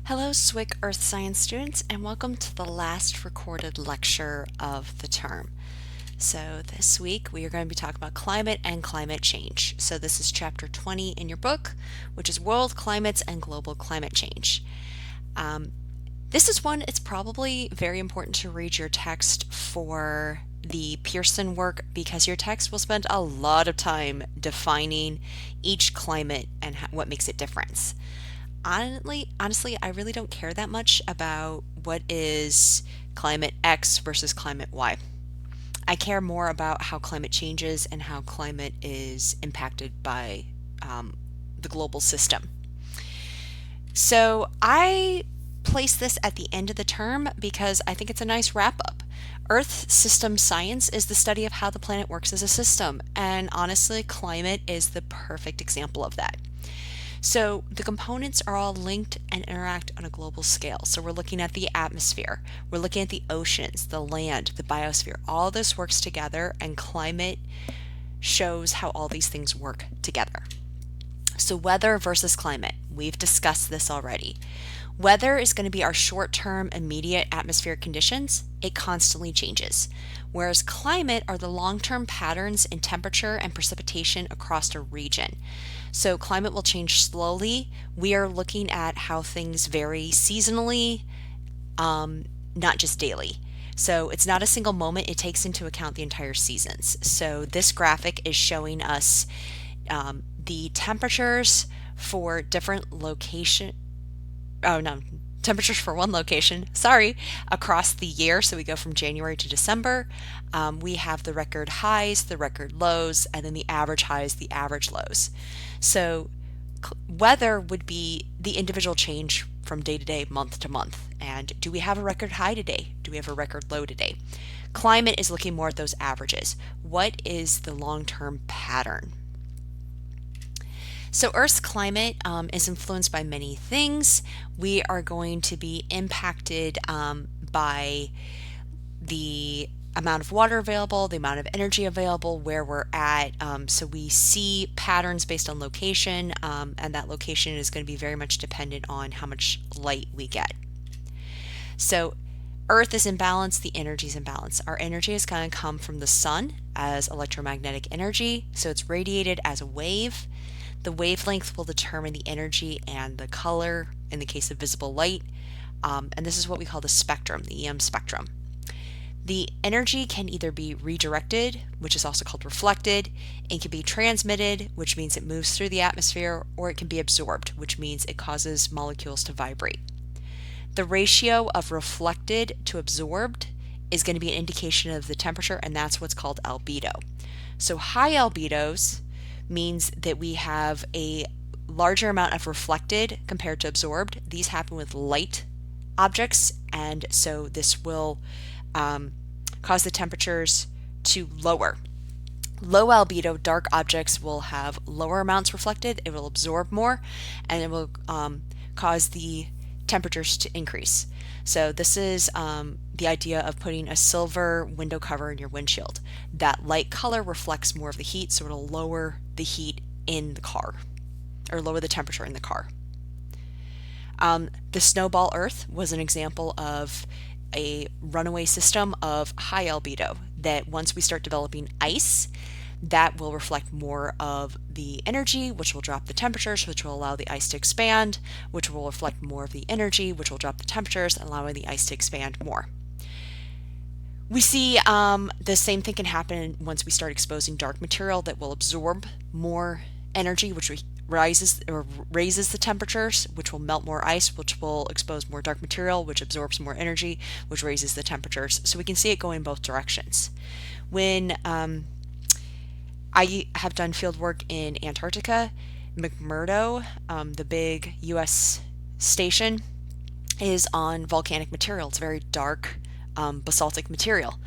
Hello, SWIC Earth Science students, and welcome to the last recorded lecture of the term. So this week we are going to be talking about climate and climate change. So this is chapter 20 in your book, which is World Climates and Global Climate Change. This is one, it's probably very important to read your text for the Pearson work because your text will spend a lot of time defining each climate and what makes it different. Honestly, I really don't care that much about what is climate X versus climate Y. I care more about how climate changes and how climate is impacted by the global system. So I place this at the end of the term because I think it's a nice wrap up. Earth system science is the study of how the planet works as a system, and honestly, climate is the perfect example of that. So the components are all linked and interact on a global scale. So we're looking at the atmosphere, we're looking at the oceans, the land, the biosphere. All this works together, and climate shows how all these things work together. So weather versus climate. We've discussed this already. Weather is going to be our short-term, immediate atmospheric conditions. It constantly changes. Whereas climate are the long-term patterns in temperature and precipitation across a region. So climate will change slowly. We are looking at how things vary seasonally, not just daily. So it's not a single moment, it takes into account the entire seasons. So this graphic is showing us the temperatures for different temperatures for one location, across the year. So we go from January to December. We have the record highs, the record lows, and then the average highs, the average lows. So weather would be the individual change from day to day, month to month. And do we have a record high today? Do we have a record low today? Climate is looking more at those averages. What is the long-term pattern? So Earth's climate is influenced by many things. We are going to be impacted by the amount of water available, the amount of energy available, where we're at. So we see patterns based on location, and that location is going to be very much dependent on how much light we get. So Earth is in balance, the energy is in balance. Our energy is going to come from the sun as electromagnetic energy, so it's radiated as a wave. The wavelength will determine the energy and the color in the case of visible light, and this is what we call the spectrum, the EM spectrum. The energy can either be redirected, which is also called reflected. It can be transmitted, which means it moves through the atmosphere, or it can be absorbed, which means it causes molecules to vibrate. The ratio of reflected to absorbed is going to be an indication of the temperature, and that's what's called albedo. So high albedos means that we have a larger amount of reflected compared to absorbed. These happen with light objects, and so this will cause the temperatures to lower. Low albedo dark objects will have lower amounts reflected, it will absorb more, and it will cause the temperatures to increase. So this is the idea of putting a silver window cover in your windshield. That light color reflects more of the heat, so it'll lower the heat in the car, or lower the temperature in the car. The snowball Earth was an example of a runaway system of high albedo, that once we start developing ice, that will reflect more of the energy, which will drop the temperatures, which will allow the ice to expand, which will reflect more of the energy, which will drop the temperatures, allowing the ice to expand more. We see the same thing can happen once we start exposing dark material that will absorb more energy, which raises the temperatures, which will melt more ice, which will expose more dark material, which absorbs more energy, which raises the temperatures. So we can see it go in both directions. When I have done field work in Antarctica, McMurdo, the big U.S. station, is on volcanic material. It's very dark basaltic material.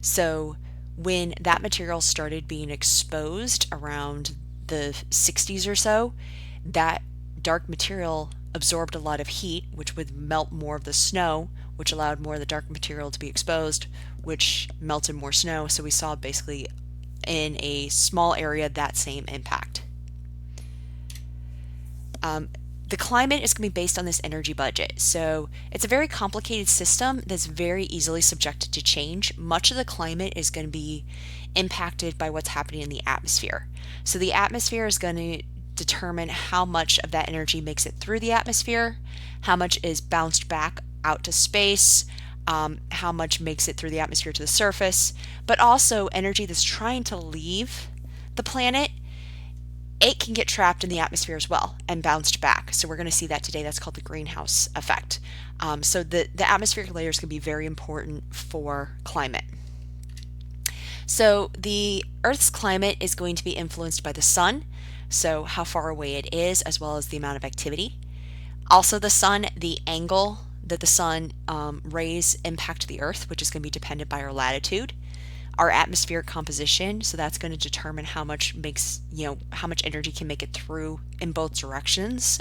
So when that material started being exposed around the 60s or so, that dark material absorbed a lot of heat, which would melt more of the snow, which allowed more of the dark material to be exposed, which melted more snow. So we saw basically in a small area that same impact. the climate is going to be based on this energy budget. So it's a very complicated system that's very easily subjected to change. Much of the climate is going to be impacted by what's happening in the atmosphere. So the atmosphere is going to determine how much of that energy makes it through the atmosphere, how much is bounced back out to space, how much makes it through the atmosphere to the surface, but also energy that's trying to leave the planet. It can get trapped in the atmosphere as well and bounced back. So we're going to see that today. That's called the greenhouse effect. So the atmospheric layers can be very important for climate. So the Earth's climate is going to be influenced by the sun, so how far away it is, as well as the amount of activity. Also the sun, the angle that the sun rays impact the Earth, which is going to be dependent by our latitude. Our atmospheric composition, so that's going to determine how much how much energy can make it through in both directions,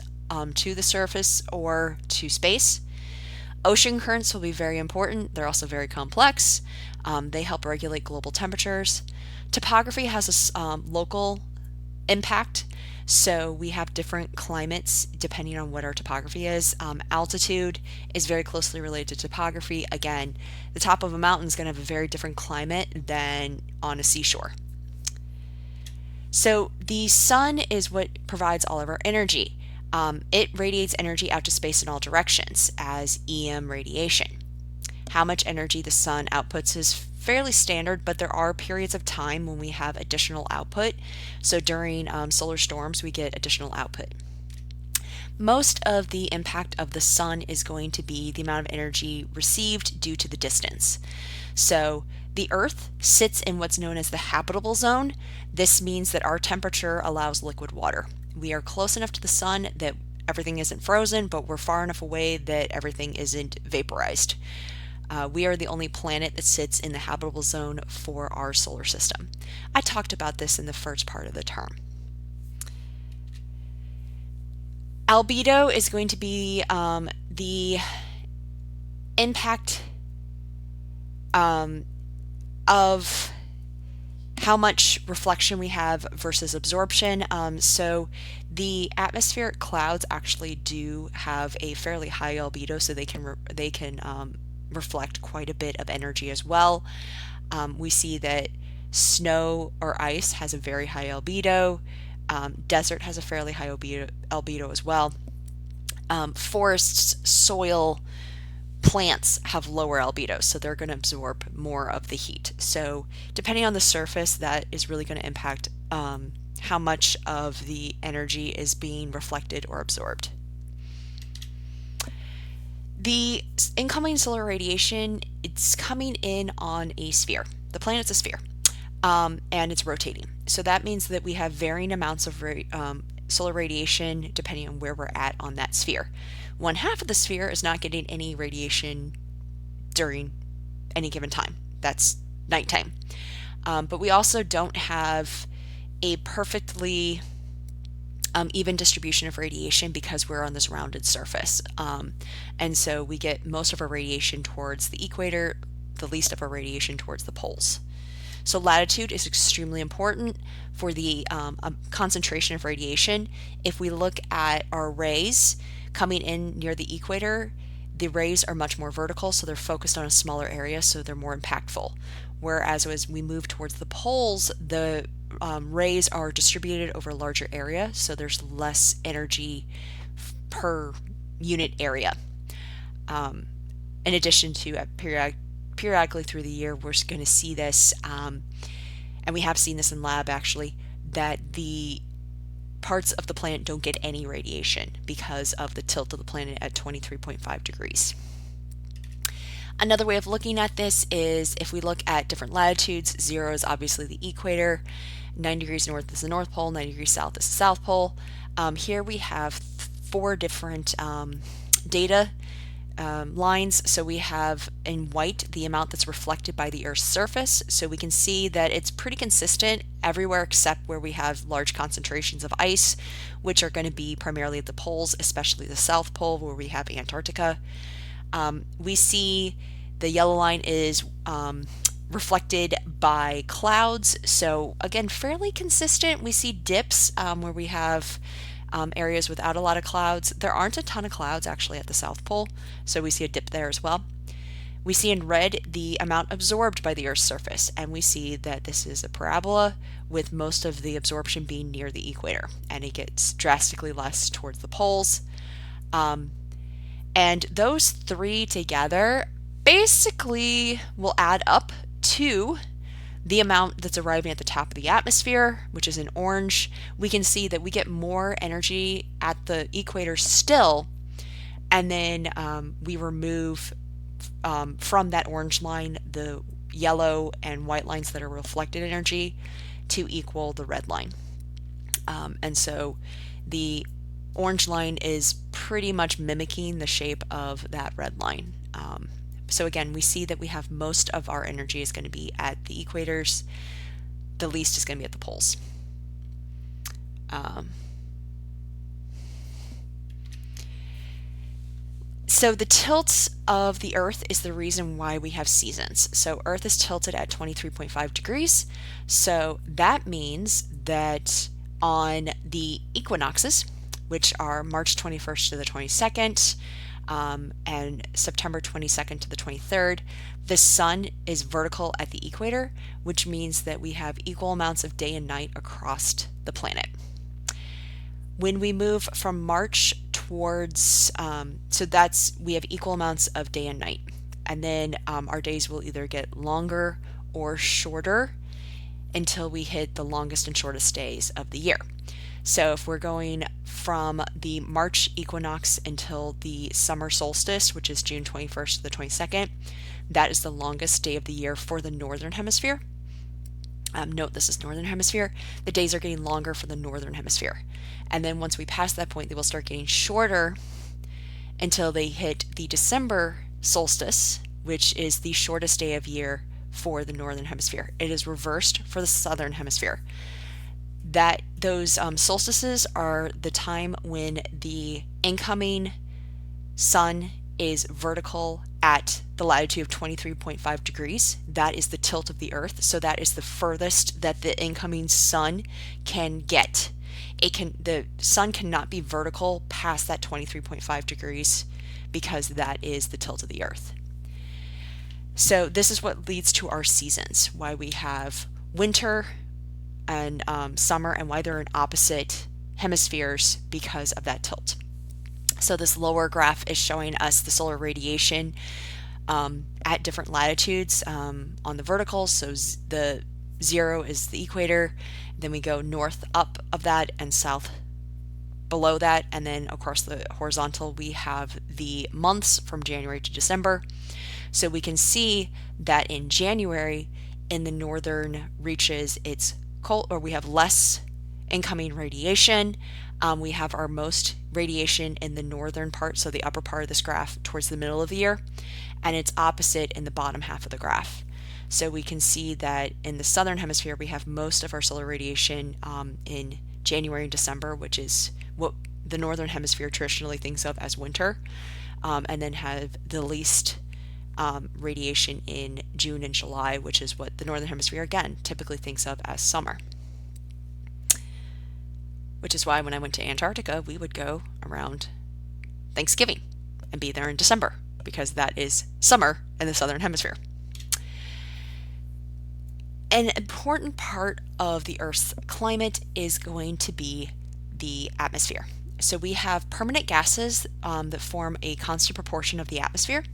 to the surface or to space. Ocean currents will be very important. They're also very complex. They help regulate global temperatures. Topography has a local impact. So we have different climates depending on what our topography is. Altitude is very closely related to topography. Again, the top of a mountain is going to have a very different climate than on a seashore. So the sun is what provides all of our energy. It radiates energy out to space in all directions as EM radiation. How much energy the sun outputs is fairly standard, but there are periods of time when we have additional output. So during solar storms, we get additional output. Most of the impact of the sun is going to be the amount of energy received due to the distance. So the Earth sits in what's known as the habitable zone. This means that our temperature allows liquid water. We are close enough to the sun that everything isn't frozen, but we're far enough away that everything isn't vaporized. We are the only planet that sits in the habitable zone for our solar system. I talked about this in the first part of the term. Albedo is going to be the impact of how much reflection we have versus absorption. So the atmospheric clouds actually do have a fairly high albedo, so they can reflect quite a bit of energy as well. We see that snow or ice has a very high albedo. Desert has a fairly high albedo as well. Forests, soil, plants have lower albedo, so they're going to absorb more of the heat. So depending on the surface, that is really going to impact how much of the energy is being reflected or absorbed. The incoming solar radiation, it's coming in on a sphere. The planet's a sphere, and it's rotating. So that means that we have varying amounts of solar radiation depending on where we're at on that sphere. One half of the sphere is not getting any radiation during any given time. That's nighttime. But we also don't have a perfectly even distribution of radiation because we're on this rounded surface. And so we get most of our radiation towards the equator, the least of our radiation towards the poles. So latitude is extremely important for the concentration of radiation. If we look at our rays coming in near the equator, the rays are much more vertical, so they're focused on a smaller area, so they're more impactful. Whereas as we move towards the poles, the rays are distributed over a larger area, so there's less energy per unit area. In addition to periodically through the year, we're going to see this, and we have seen this in lab actually, that the parts of the planet don't get any radiation because of the tilt of the planet at 23.5 degrees. Another way of looking at this is if we look at different latitudes, 0 is obviously the equator, 9 degrees north is the North Pole, 90 degrees south is the South Pole. Here we have 4 different data lines. So we have in white the amount that's reflected by the Earth's surface. So we can see that it's pretty consistent everywhere except where we have large concentrations of ice, which are going to be primarily at the poles, especially the South Pole where we have Antarctica. We see the yellow line is reflected by clouds. So again, fairly consistent. We see dips where we have areas without a lot of clouds. There aren't a ton of clouds actually at the South Pole, so we see a dip there as well. We see in red the amount absorbed by the Earth's surface, and we see that this is a parabola with most of the absorption being near the equator, and it gets drastically less towards the poles. And those three together basically will add up to the amount that's arriving at the top of the atmosphere, which is in orange. We can see that we get more energy at the equator still, and then we remove from that orange line the yellow and white lines that are reflected energy to equal the red line. And so the orange line is pretty much mimicking the shape of that red line. So again, we see that we have most of our energy is going to be at the equators. The least is going to be at the poles. So the tilt of the Earth is the reason why we have seasons. So Earth is tilted at 23.5 degrees. So that means that on the equinoxes, which are March 21st to the 22nd, and September 22nd to the 23rd, the sun is vertical at the equator, which means that we have equal amounts of day and night across the planet. When we move from March towards, we have equal amounts of day and night. And then our days will either get longer or shorter until we hit the longest and shortest days of the year. So if we're going from the March equinox until the summer solstice, which is June 21st to the 22nd, that is the longest day of the year for the northern hemisphere. Note this is northern hemisphere. The days are getting longer for the northern hemisphere. And then once we pass that point, they will start getting shorter until they hit the December solstice, which is the shortest day of year for the northern hemisphere. It is reversed for the southern hemisphere. Those solstices are the time when the incoming sun is vertical at the latitude of 23.5 degrees. That is the tilt of the Earth. So that is the furthest that the incoming sun can get. The sun cannot be vertical past that 23.5 degrees because that is the tilt of the Earth. So this is what leads to our seasons, why we have winter and summer, and why they're in opposite hemispheres because of that tilt. So this lower graph is showing us the solar radiation at different latitudes on the vertical. So the 0 is the equator, then we go north up of that and south below that, and then across the horizontal we have the months from January to December. So we can see that in January in the northern reaches it's cold, or we have less incoming radiation. We have our most radiation in the northern part, so the upper part of this graph towards the middle of the year, and it's opposite in the bottom half of the graph. So we can see that in the southern hemisphere we have most of our solar radiation in January and December, which is what the northern hemisphere traditionally thinks of as winter, and then have the least radiation in June and July, which is what the northern hemisphere again typically thinks of as summer. Which is why when I went to Antarctica, we would go around Thanksgiving and be there in December, because that is summer in the southern hemisphere. An important part of the Earth's climate is going to be the atmosphere. So we have permanent gases that form a constant proportion of the atmosphere.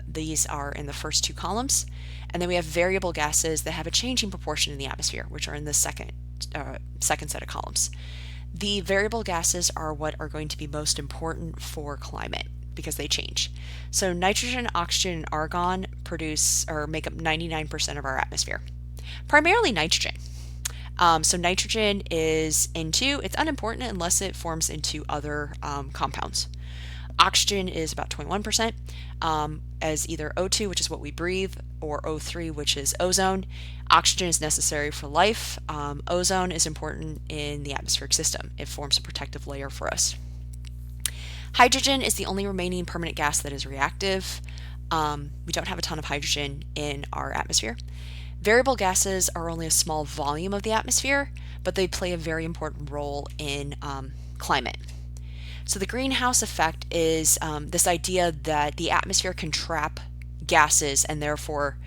These are in the first two columns. And then we have variable gases that have a changing proportion in the atmosphere, which are in the second set of columns. The variable gases are what are going to be most important for climate because they change. So nitrogen, oxygen, and argon make up 99% of our atmosphere. Primarily nitrogen. So nitrogen it's unimportant unless it forms into other compounds. Oxygen is about 21%, as either O2, which is what we breathe, or O3, which is ozone. Oxygen is necessary for life. Ozone is important in the atmospheric system. It forms a protective layer for us. Hydrogen is the only remaining permanent gas that is reactive. We don't have a ton of hydrogen in our atmosphere. Variable gases are only a small volume of the atmosphere, but they play a very important role in climate. So the greenhouse effect is this idea that the atmosphere can trap gases and therefore,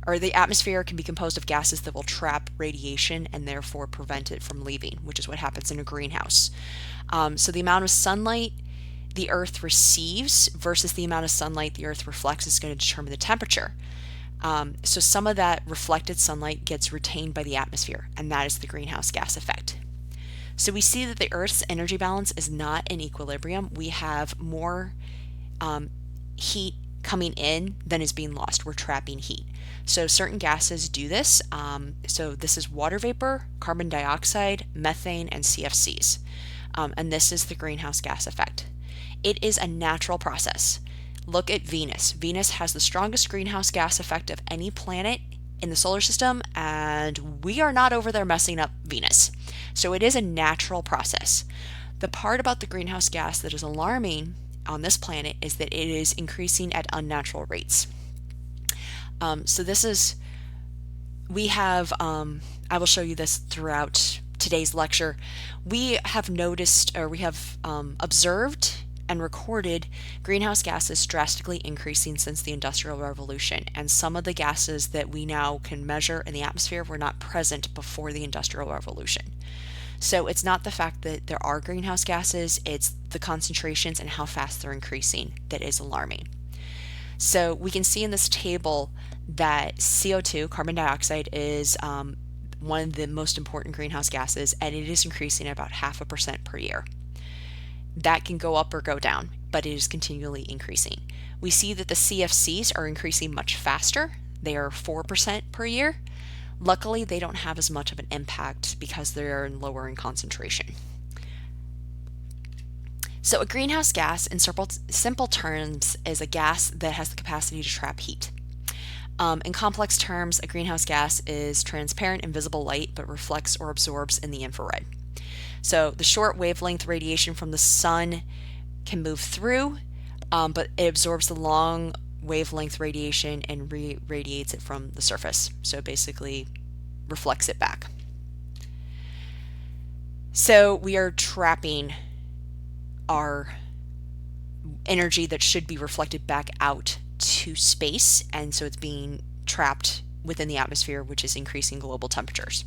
or the atmosphere can be composed of gases that will trap radiation and therefore prevent it from leaving, which is what happens in a greenhouse. So the amount of sunlight the Earth receives versus the amount of sunlight the Earth reflects is going to determine the temperature. So some of that reflected sunlight gets retained by the atmosphere, and that is the greenhouse gas effect. So we see that the Earth's energy balance is not in equilibrium. We have more heat coming in than is being lost. We're trapping heat. So certain gases do this. So this is water vapor, carbon dioxide, methane, and CFCs. And this is the greenhouse gas effect. It is a natural process. Look at Venus. Venus has the strongest greenhouse gas effect of any planet in the solar system, and we are not over there messing up Venus. So it is a natural process. The part about the greenhouse gas that is alarming on this planet is that it is increasing at unnatural rates. So this is, we have, I will show you this throughout today's lecture. We have noticed, or we have observed and recorded greenhouse gases drastically increasing since the Industrial Revolution, and some of the gases that we now can measure in the atmosphere were not present before the Industrial Revolution. So it's not the fact that there are greenhouse gases, it's the concentrations and how fast they're increasing that is alarming. So we can see in this table that CO2, carbon dioxide, is one of the most important greenhouse gases, and it is increasing at about 0.5% per year. That can go up or go down, but it is continually increasing. We see that the CFCs are increasing much faster. They are 4% per year. Luckily, they don't have as much of an impact because they're lower in concentration. So a greenhouse gas, in simple terms, is a gas that has the capacity to trap heat. In complex terms, a greenhouse gas is transparent and visible light, but reflects or absorbs in the infrared. So the short wavelength radiation from the sun can move through, but it absorbs the long wavelength radiation and radiates it from the surface. So it basically reflects it back. So we are trapping our energy that should be reflected back out to space, and so it's being trapped within the atmosphere, which is increasing global temperatures.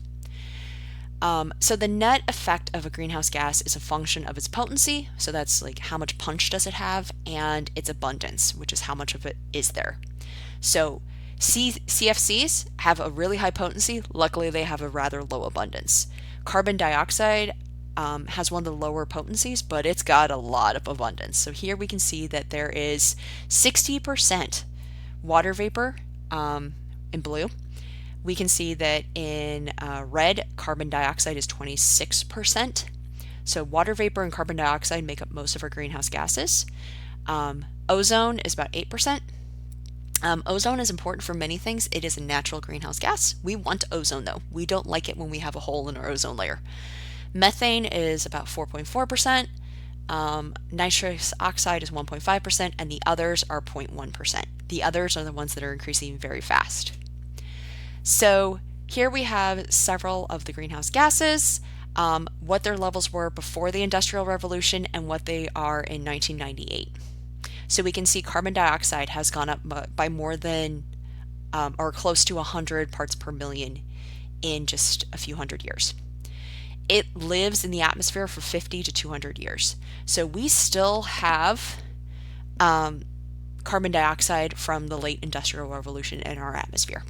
So the net effect of a greenhouse gas is a function of its potency, so that's like how much punch does it have, and its abundance, which is how much of it is there. So CFCs have a really high potency. Luckily, they have a rather low abundance. Carbon dioxide has one of the lower potencies, but it's got a lot of abundance. So here we can see that there is 60% water vapor in blue. We can see that in red, carbon dioxide is 26%. So water vapor and carbon dioxide make up most of our greenhouse gases. Ozone is about 8%. Ozone is important for many things. It is a natural greenhouse gas. We want ozone though. We don't like it when we have a hole in our ozone layer. Methane is about 4.4%. Nitrous oxide is 1.5%, and the others are 0.1%. The others are the ones that are increasing very fast. So here we have several of the greenhouse gases, what their levels were before the Industrial Revolution and what they are in 1998. So we can see carbon dioxide has gone up by more than or close to 100 parts per million in just a few hundred years. It lives in the atmosphere for 50 to 200 years. So we still have carbon dioxide from the late Industrial Revolution in our atmosphere.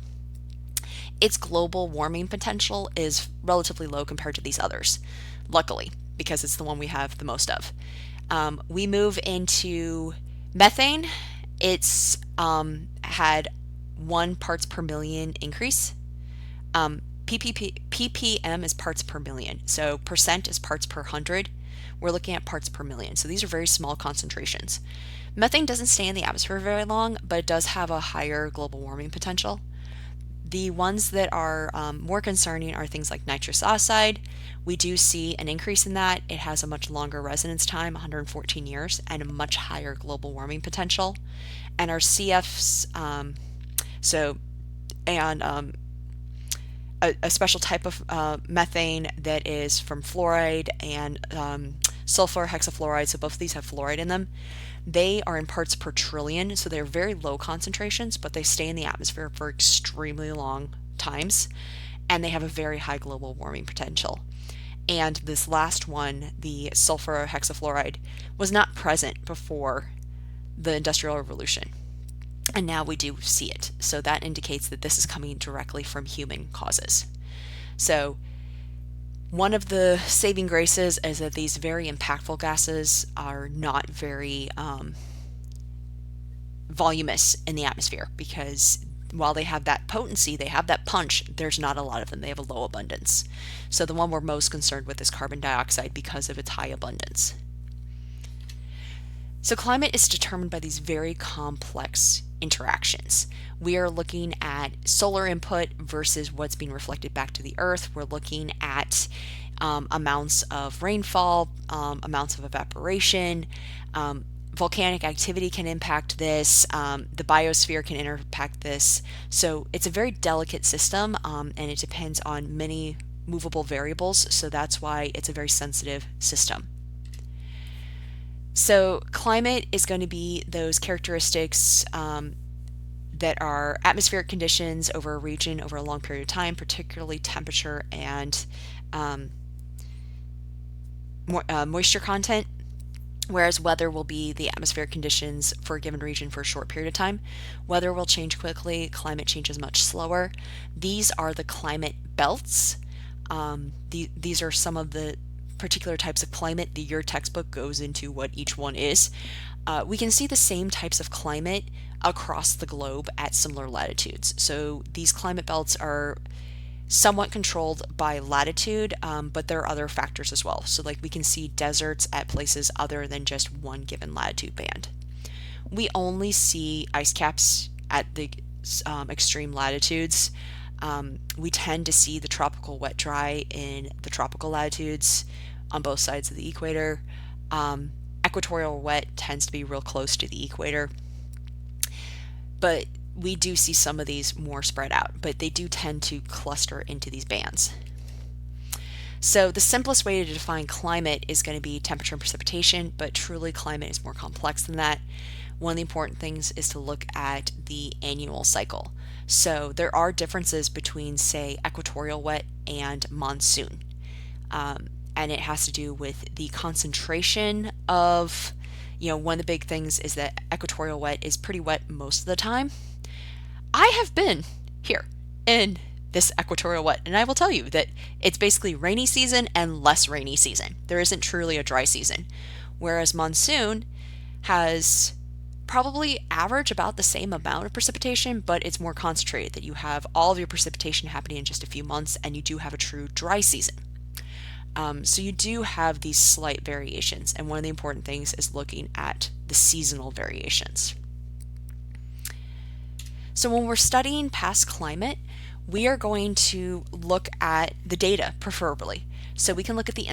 Its global warming potential is relatively low compared to these others, luckily, because it's the one we have the most of. We move into methane. It's had 1 parts per million increase. ppm is parts per million, so percent is parts per 100. We're looking at parts per million, so these are very small concentrations. Methane doesn't stay in the atmosphere very long, but it does have a higher global warming potential. The ones that are more concerning are things like nitrous oxide. We do see an increase in that. It has a much longer residence time, 114 years, and a much higher global warming potential. And our CFs, a special type of methane that is from fluoride and sulfur hexafluoride, so both of these have fluoride in them. They are in parts per trillion, so they're very low concentrations, but they stay in the atmosphere for extremely long times, and they have a very high global warming potential. And this last one, the sulfur hexafluoride, was not present before the Industrial Revolution. And now we do see it. So that indicates that this is coming directly from human causes. So one of the saving graces is that these very impactful gases are not very voluminous in the atmosphere, because while they have that potency, they have that punch, there's not a lot of them. They have a low abundance. So the one we're most concerned with is carbon dioxide because of its high abundance. So climate is determined by these very complex interactions. We are looking at solar input versus what's being reflected back to the earth. We're looking at amounts of rainfall, amounts of evaporation, volcanic activity can impact this, the biosphere can impact this. So it's a very delicate system, and it depends on many movable variables, so that's why it's a very sensitive system. So climate is going to be those characteristics that are atmospheric conditions over a region over a long period of time, particularly temperature and moisture content, whereas weather will be the atmospheric conditions for a given region for a short period of time. Weather will change quickly, climate changes much slower. These are the climate belts. These are some of the particular types of climate. Your textbook goes into what each one is. We can see the same types of climate across the globe at similar latitudes. So these climate belts are somewhat controlled by latitude, but there are other factors as well. So like we can see deserts at places other than just one given latitude band. We only see ice caps at the extreme latitudes. We tend to see the tropical wet dry in the tropical latitudes on both sides of the equator. Equatorial wet tends to be real close to the equator. But we do see some of these more spread out, but they do tend to cluster into these bands. So the simplest way to define climate is going to be temperature and precipitation, but truly climate is more complex than that. One of the important things is to look at the annual cycle. So there are differences between, say, equatorial wet and monsoon. And it has to do with the concentration of, one of the big things is that equatorial wet is pretty wet most of the time. I have been here in this equatorial wet, and I will tell you that it's basically rainy season and less rainy season. There isn't truly a dry season. Whereas monsoon has probably average about the same amount of precipitation, but it's more concentrated, that you have all of your precipitation happening in just a few months, and you do have a true dry season. So you do have these slight variations, and one of the important things is looking at the seasonal variations. So when we're studying past climate, we are going to look at the data, preferably. So we can look at the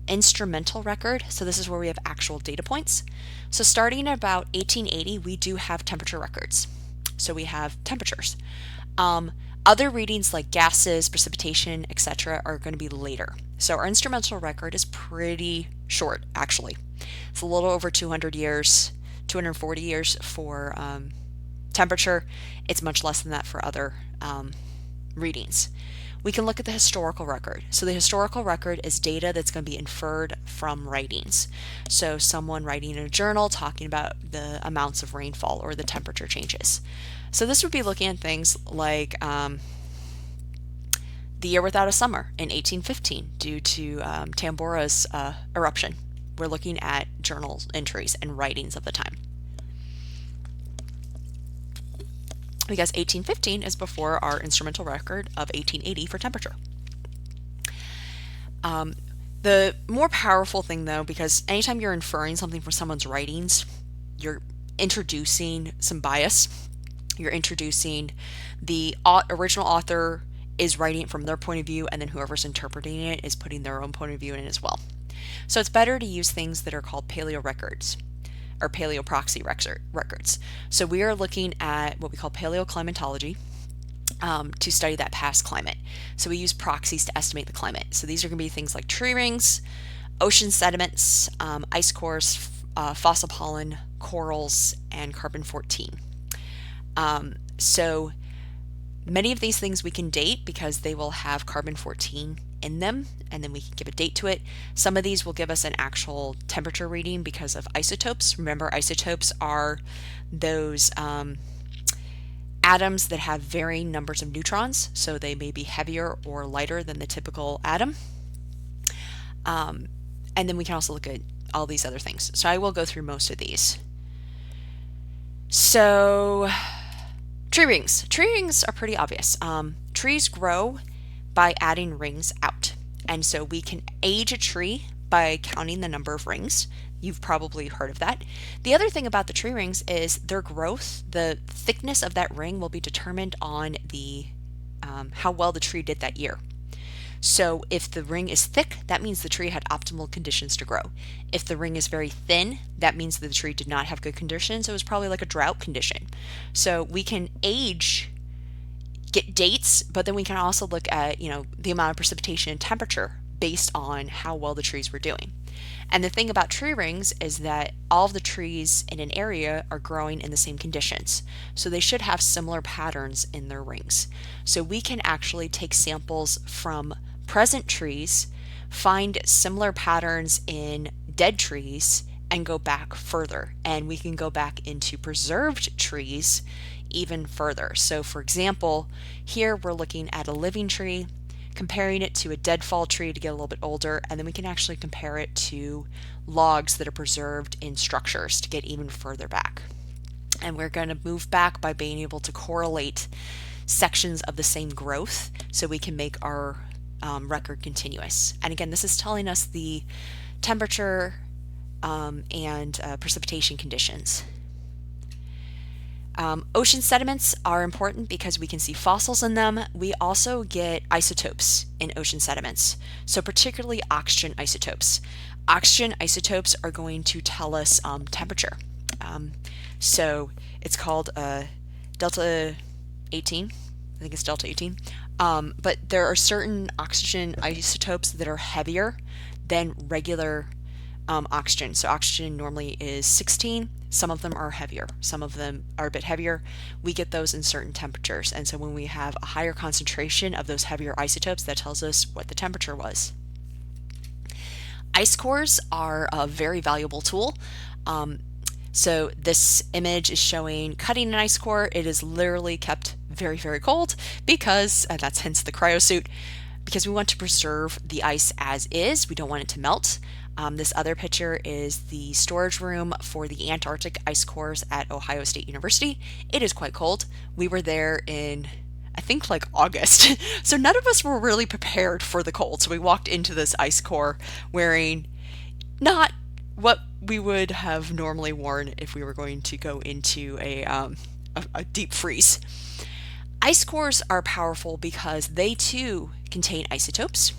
instrumental record. So this is where we have actual data points. So starting at about 1880, we do have temperature records. So we have temperatures. Other readings like gases, precipitation, etc. are going to be later. So our instrumental record is pretty short, actually. It's a little over 200 years, 240 years for temperature. It's much less than that for other readings. We can look at the historical record. So the historical record is data that's going to be inferred from writings. So someone writing in a journal talking about the amounts of rainfall or the temperature changes. So this would be looking at things like the year without a summer in 1815 due to Tambora's eruption. We're looking at journal entries and writings of the time. Because 1815 is before our instrumental record of 1880 for temperature. The more powerful thing, though, because anytime you're inferring something from someone's writings, you're introducing some bias. You're introducing the original author is writing it from their point of view, and then whoever's interpreting it is putting their own point of view in it as well. So it's better to use things that are called paleo records, or paleoproxy records. So we are looking at what we call paleoclimatology to study that past climate. So we use proxies to estimate the climate. So these are going to be things like tree rings, Ocean sediments, ice cores, fossil pollen, corals, and carbon-14. So many of these things we can date because they will have carbon-14 in them, and then we can give a date to it. Some of these will give us an actual temperature reading because of isotopes. Remember, isotopes are those atoms that have varying numbers of neutrons, so they may be heavier or lighter than the typical atom. And then we can also look at all these other things. So I will go through most of these. So tree rings. Tree rings are pretty obvious. Trees grow by adding rings out. And so we can age a tree by counting the number of rings. You've probably heard of that. The other thing about the tree rings is their growth, the thickness of that ring will be determined on the how well the tree did that year. So if the ring is thick, that means the tree had optimal conditions to grow. If the ring is very thin, that means that the tree did not have good conditions. It was probably like a drought condition. So we can get dates, but then we can also look at, the amount of precipitation and temperature based on how well the trees were doing. And the thing about tree rings is that all of the trees in an area are growing in the same conditions. So they should have similar patterns in their rings. So we can actually take samples from present trees, find similar patterns in dead trees, and go back further. And we can go back into preserved trees even further. So for example, here we're looking at a living tree, comparing it to a deadfall tree to get a little bit older, and then we can actually compare it to logs that are preserved in structures to get even further back. And we're going to move back by being able to correlate sections of the same growth so we can make our record continuous. And again, this is telling us the temperature and precipitation conditions. Ocean sediments are important because we can see fossils in them. We also get isotopes in ocean sediments, so particularly oxygen isotopes. Oxygen isotopes are going to tell us temperature. So it's called delta 18. I think it's delta 18. But there are certain oxygen isotopes that are heavier than regular oxygen. So oxygen normally is 16. Some of them are heavier. Some of them are a bit heavier. We get those in certain temperatures. And so when we have a higher concentration of those heavier isotopes, that tells us what the temperature was. Ice cores are a very valuable tool. So this image is showing cutting an ice core. It is literally kept very, very cold because, that's hence the cryosuit, because we want to preserve the ice as is. We don't want it to melt. This other picture is the storage room for the Antarctic ice cores at Ohio State University. It is quite cold. We were there in, I think, like August. So none of us were really prepared for the cold. So we walked into this ice core wearing not what we would have normally worn if we were going to go into a deep freeze. Ice cores are powerful because they too contain isotopes,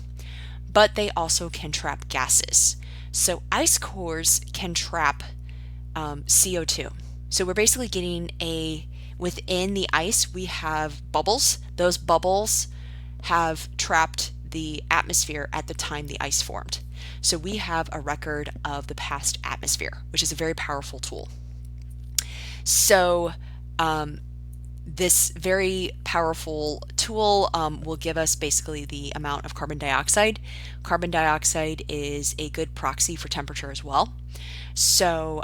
but they also can trap gases. So ice cores can trap CO2. So we're basically getting within the ice, we have bubbles. Those bubbles have trapped the atmosphere at the time the ice formed. So we have a record of the past atmosphere, which is a very powerful tool. So this very powerful tool will give us basically the amount of carbon dioxide. Carbon dioxide is a good proxy for temperature as well. So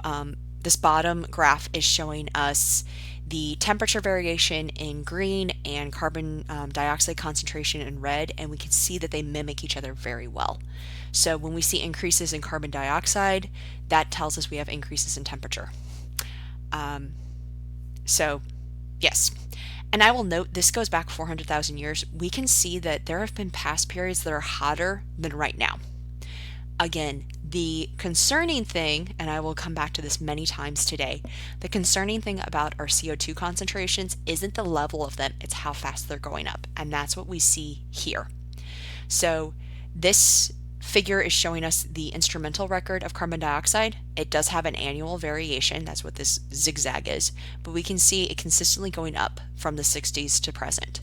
this bottom graph is showing us the temperature variation in green and carbon dioxide concentration in red, and we can see that they mimic each other very well. So when we see increases in carbon dioxide, that tells us we have increases in temperature. So yes, and I will note this goes back 400,000 years. We can see that there have been past periods that are hotter than right now. Again, the concerning thing, and I will come back to this many times today, the concerning thing about our CO2 concentrations isn't the level of them, it's how fast they're going up. And that's what we see here. So this figure is showing us the instrumental record of carbon dioxide. It does have an annual variation, that's what this zigzag is, but we can see it consistently going up from the 60s to present.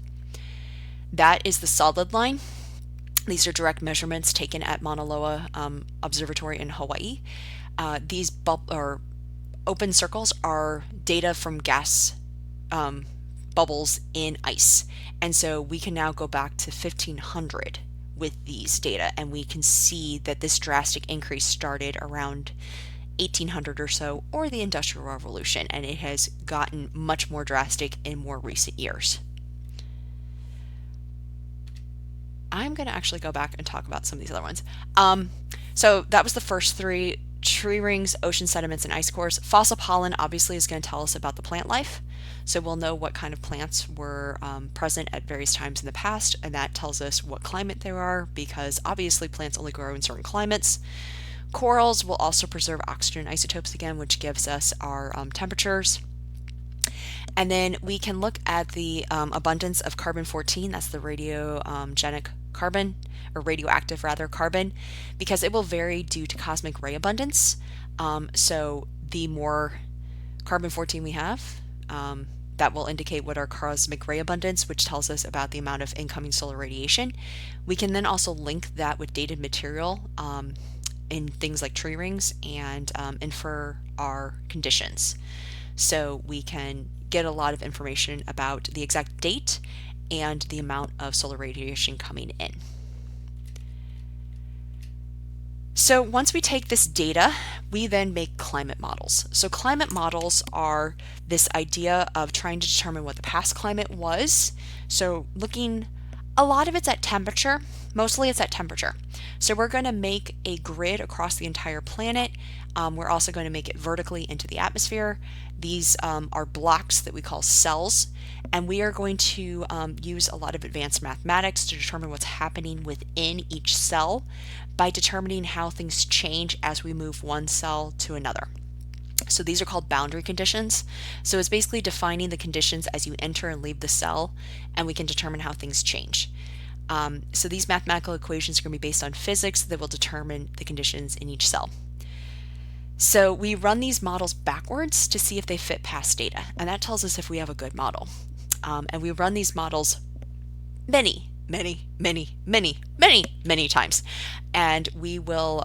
That is the solid line. These are direct measurements taken at Mauna Loa Observatory in Hawaii. These or open circles are data from gas um, bubbles in ice. And so we can now go back to 1500 with these data, and we can see that this drastic increase started around 1800 or so, or the Industrial Revolution, and it has gotten much more drastic in more recent years. I'm going to actually go back and talk about some of these other ones. So that was the first three: tree rings, ocean sediments, and ice cores. Fossil pollen obviously is going to tell us about the plant life. So we'll know what kind of plants were present at various times in the past, and that tells us what climate they are, because obviously plants only grow in certain climates. Corals will also preserve oxygen isotopes again, which gives us our temperatures. And then we can look at the abundance of carbon-14, that's the radiogenic carbon, or radioactive rather, carbon, because it will vary due to cosmic ray abundance. So the more carbon-14 we have, that will indicate what our cosmic ray abundance, which tells us about the amount of incoming solar radiation. We can then also link that with dated material in things like tree rings and infer our conditions. So we can get a lot of information about the exact date and the amount of solar radiation coming in. So once we take this data, we then make climate models. So climate models are this idea of trying to determine what the past climate was. So looking, a lot of it's at temperature, mostly it's at temperature. So we're going to make a grid across the entire planet. We're also going to make it vertically into the atmosphere. These are blocks that we call cells, and we are going to use a lot of advanced mathematics to determine what's happening within each cell by determining how things change as we move one cell to another. So these are called boundary conditions. So it's basically defining the conditions as you enter and leave the cell, and we can determine how things change. So these mathematical equations are going to be based on physics that will determine the conditions in each cell. So we run these models backwards to see if they fit past data, and that tells us if we have a good model. And we run these models many times, and we will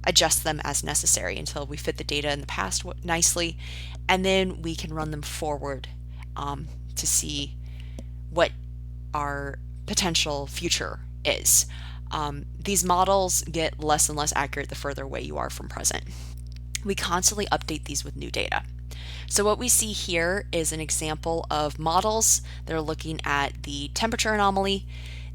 adjust them as necessary until we fit the data in the past nicely, and then we can run them forward to see what our potential future is. These models get less and less accurate the further away you are from present. We constantly update these with new data. So what we see here is an example of models that are looking at the temperature anomaly.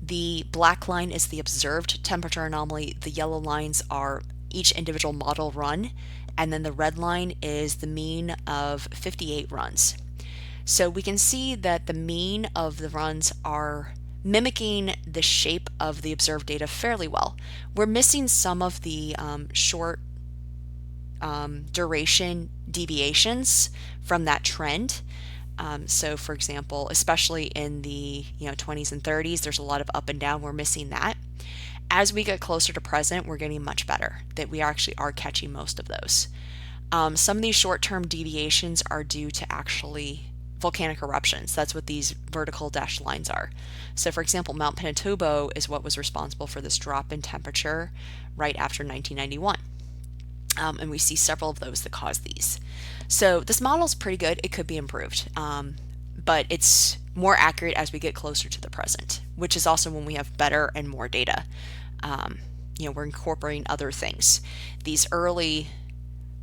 The black line is the observed temperature anomaly. The yellow lines are each individual model run, and then the red line is the mean of 58 runs. So we can see that the mean of the runs are mimicking the shape of the observed data fairly well. We're missing some of the short duration deviations from that trend. So for example, especially in the 20s and 30s, there's a lot of up and down. We're missing that. As we get closer to present, we're getting much better, that we actually are catching most of those. Some of these short-term deviations are due to actually volcanic eruptions. That's what these vertical dashed lines are. So for example, Mount Pinatubo is what was responsible for this drop in temperature right after 1991. And we see several of those that cause these. So this model is pretty good. It could be improved, but it's more accurate as we get closer to the present, which is also when we have better and more data. We're incorporating other things. These early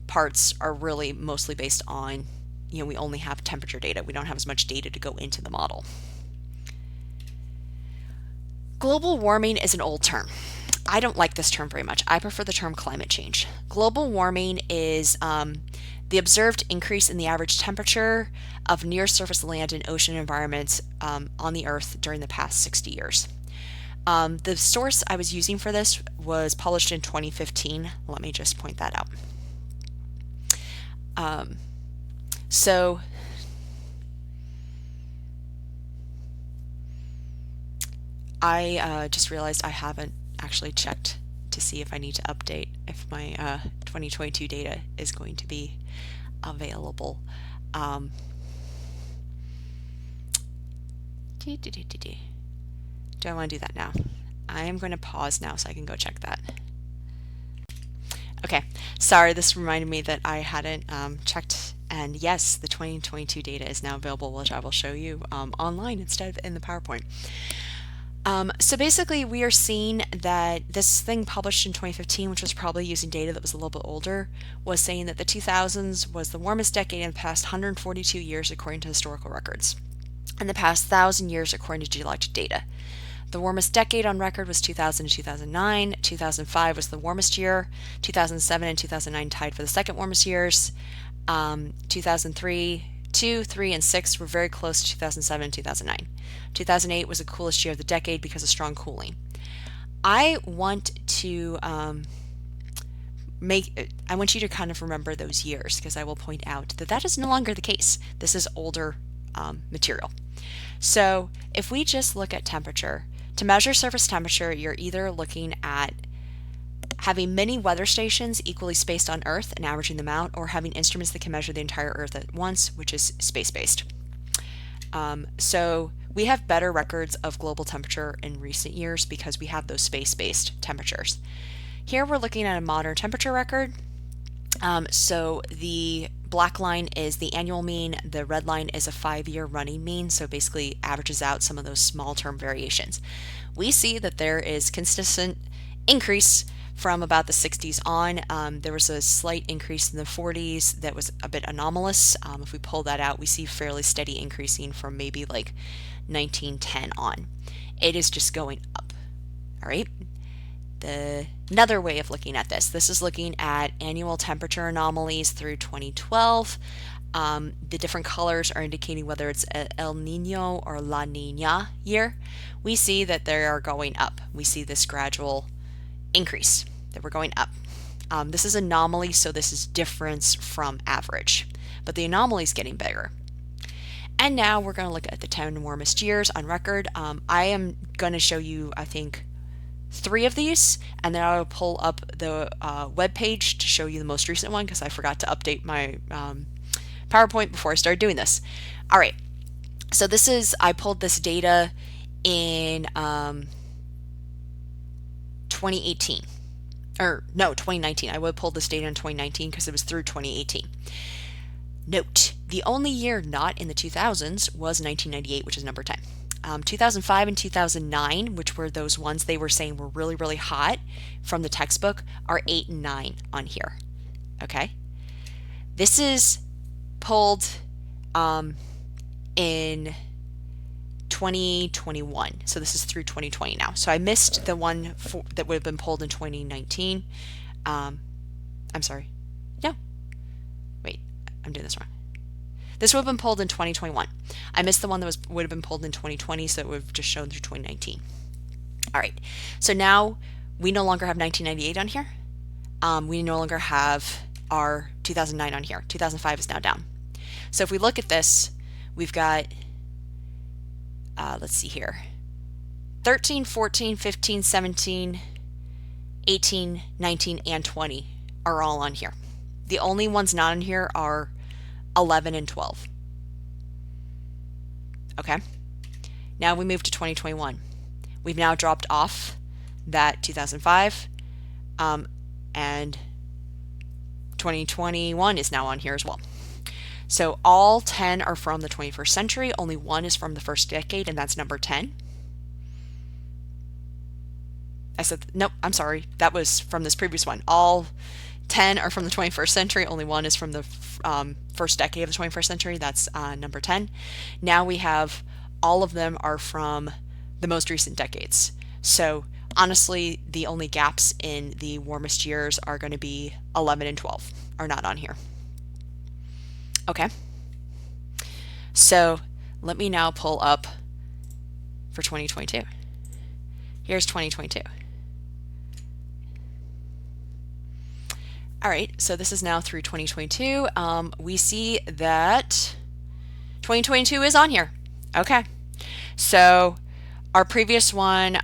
parts are really mostly based on, we only have temperature data. We don't have as much data to go into the model. Global warming is an old term. I don't like this term very much. I prefer the term climate change. Global warming is the observed increase in the average temperature of near-surface land and ocean environments on the Earth during the past 60 years. The source I was using for this was published in 2015. Let me just point that out. So I just realized I haven't actually checked to see if I need to update if my 2022 data is going to be available. Do I want to do that now? I am going to pause now so I can go check that. Okay, sorry, this reminded me that I hadn't checked, and yes, the 2022 data is now available, which I will show you online instead of in the PowerPoint. So basically, we are seeing that this thing published in 2015, which was probably using data that was a little bit older, was saying that the 2000s was the warmest decade in the past 142 years according to historical records, and the past 1,000 years according to geologic data. The warmest decade on record was 2000 to 2009. 2005 was the warmest year. 2007 and 2009 tied for the second warmest years. 2003, 2, 3, and 6 were very close to 2007 and 2009. 2008 was the coolest year of the decade because of strong cooling. I want to I want you to kind of remember those years, because I will point out that that is no longer the case. This is older material. So if we just look at temperature, to measure surface temperature, you're either looking at having many weather stations equally spaced on Earth and averaging them out, or having instruments that can measure the entire Earth at once, which is space-based. So we have better records of global temperature in recent years because we have those space-based temperatures. Here we're looking at a modern temperature record. So the black line is the annual mean, the red line is a 5-year running mean, so basically averages out some of those small term variations. We see that there is consistent increase from about the 60s on. There was a slight increase in the 40s that was a bit anomalous. If we pull that out, we see fairly steady increasing from maybe like 1910 on. It is just going up. All right. Another way of looking at this is looking at annual temperature anomalies through 2012. The different colors are indicating whether it's El Nino or La Nina year. We see that they are going up. We see this gradual increase, that we're going up. This is anomaly, so this is difference from average, but the anomaly is getting bigger. And now we're going to look at the 10 warmest years on record. I am going to show you, I think, 3 of these, and then I will pull up the web page to show you the most recent one, because I forgot to update my PowerPoint before I started doing this. All right, so I pulled this data in 2018, or no, 2019. I would pull this data in 2019 because it was through 2018. Note, the only year not in the 2000s was 1998, which is number 10. 2005 and 2009, which were those ones they were saying were really, really hot from the textbook, are 8 and 9 on here. Okay? This is pulled in 2021. So this is through 2020 now. So I missed the one that would have been pulled in 2019. I'm sorry. No. Wait, I'm doing this wrong. This would have been pulled in 2021. I missed the one that would have been pulled in 2020, so it would have just shown through 2019. All right, so now we no longer have 1998 on here. We no longer have our 2009 on here. 2005 is now down. So if we look at this, we've got, let's see here, 13, 14, 15, 17, 18, 19, and 20 are all on here. The only ones not on here are 11 and 12. Okay, now we move to 2021. We've now dropped off that 2005, and 2021 is now on here as well. So all 10 are from the 21st century. Only one is from the first decade, and that's number 10. I said, nope, I'm sorry. That was from this previous one. All 10 are from the 21st century. Only one is from the first decade of the 21st century. That's number 10. Now we have all of them are from the most recent decades. So honestly, the only gaps in the warmest years are going to be 11 and 12 are not on here. Okay. So let me now pull up for 2022. Here's 2022. All right, so this is now through 2022. We see that 2022 is on here. Okay, so our previous one,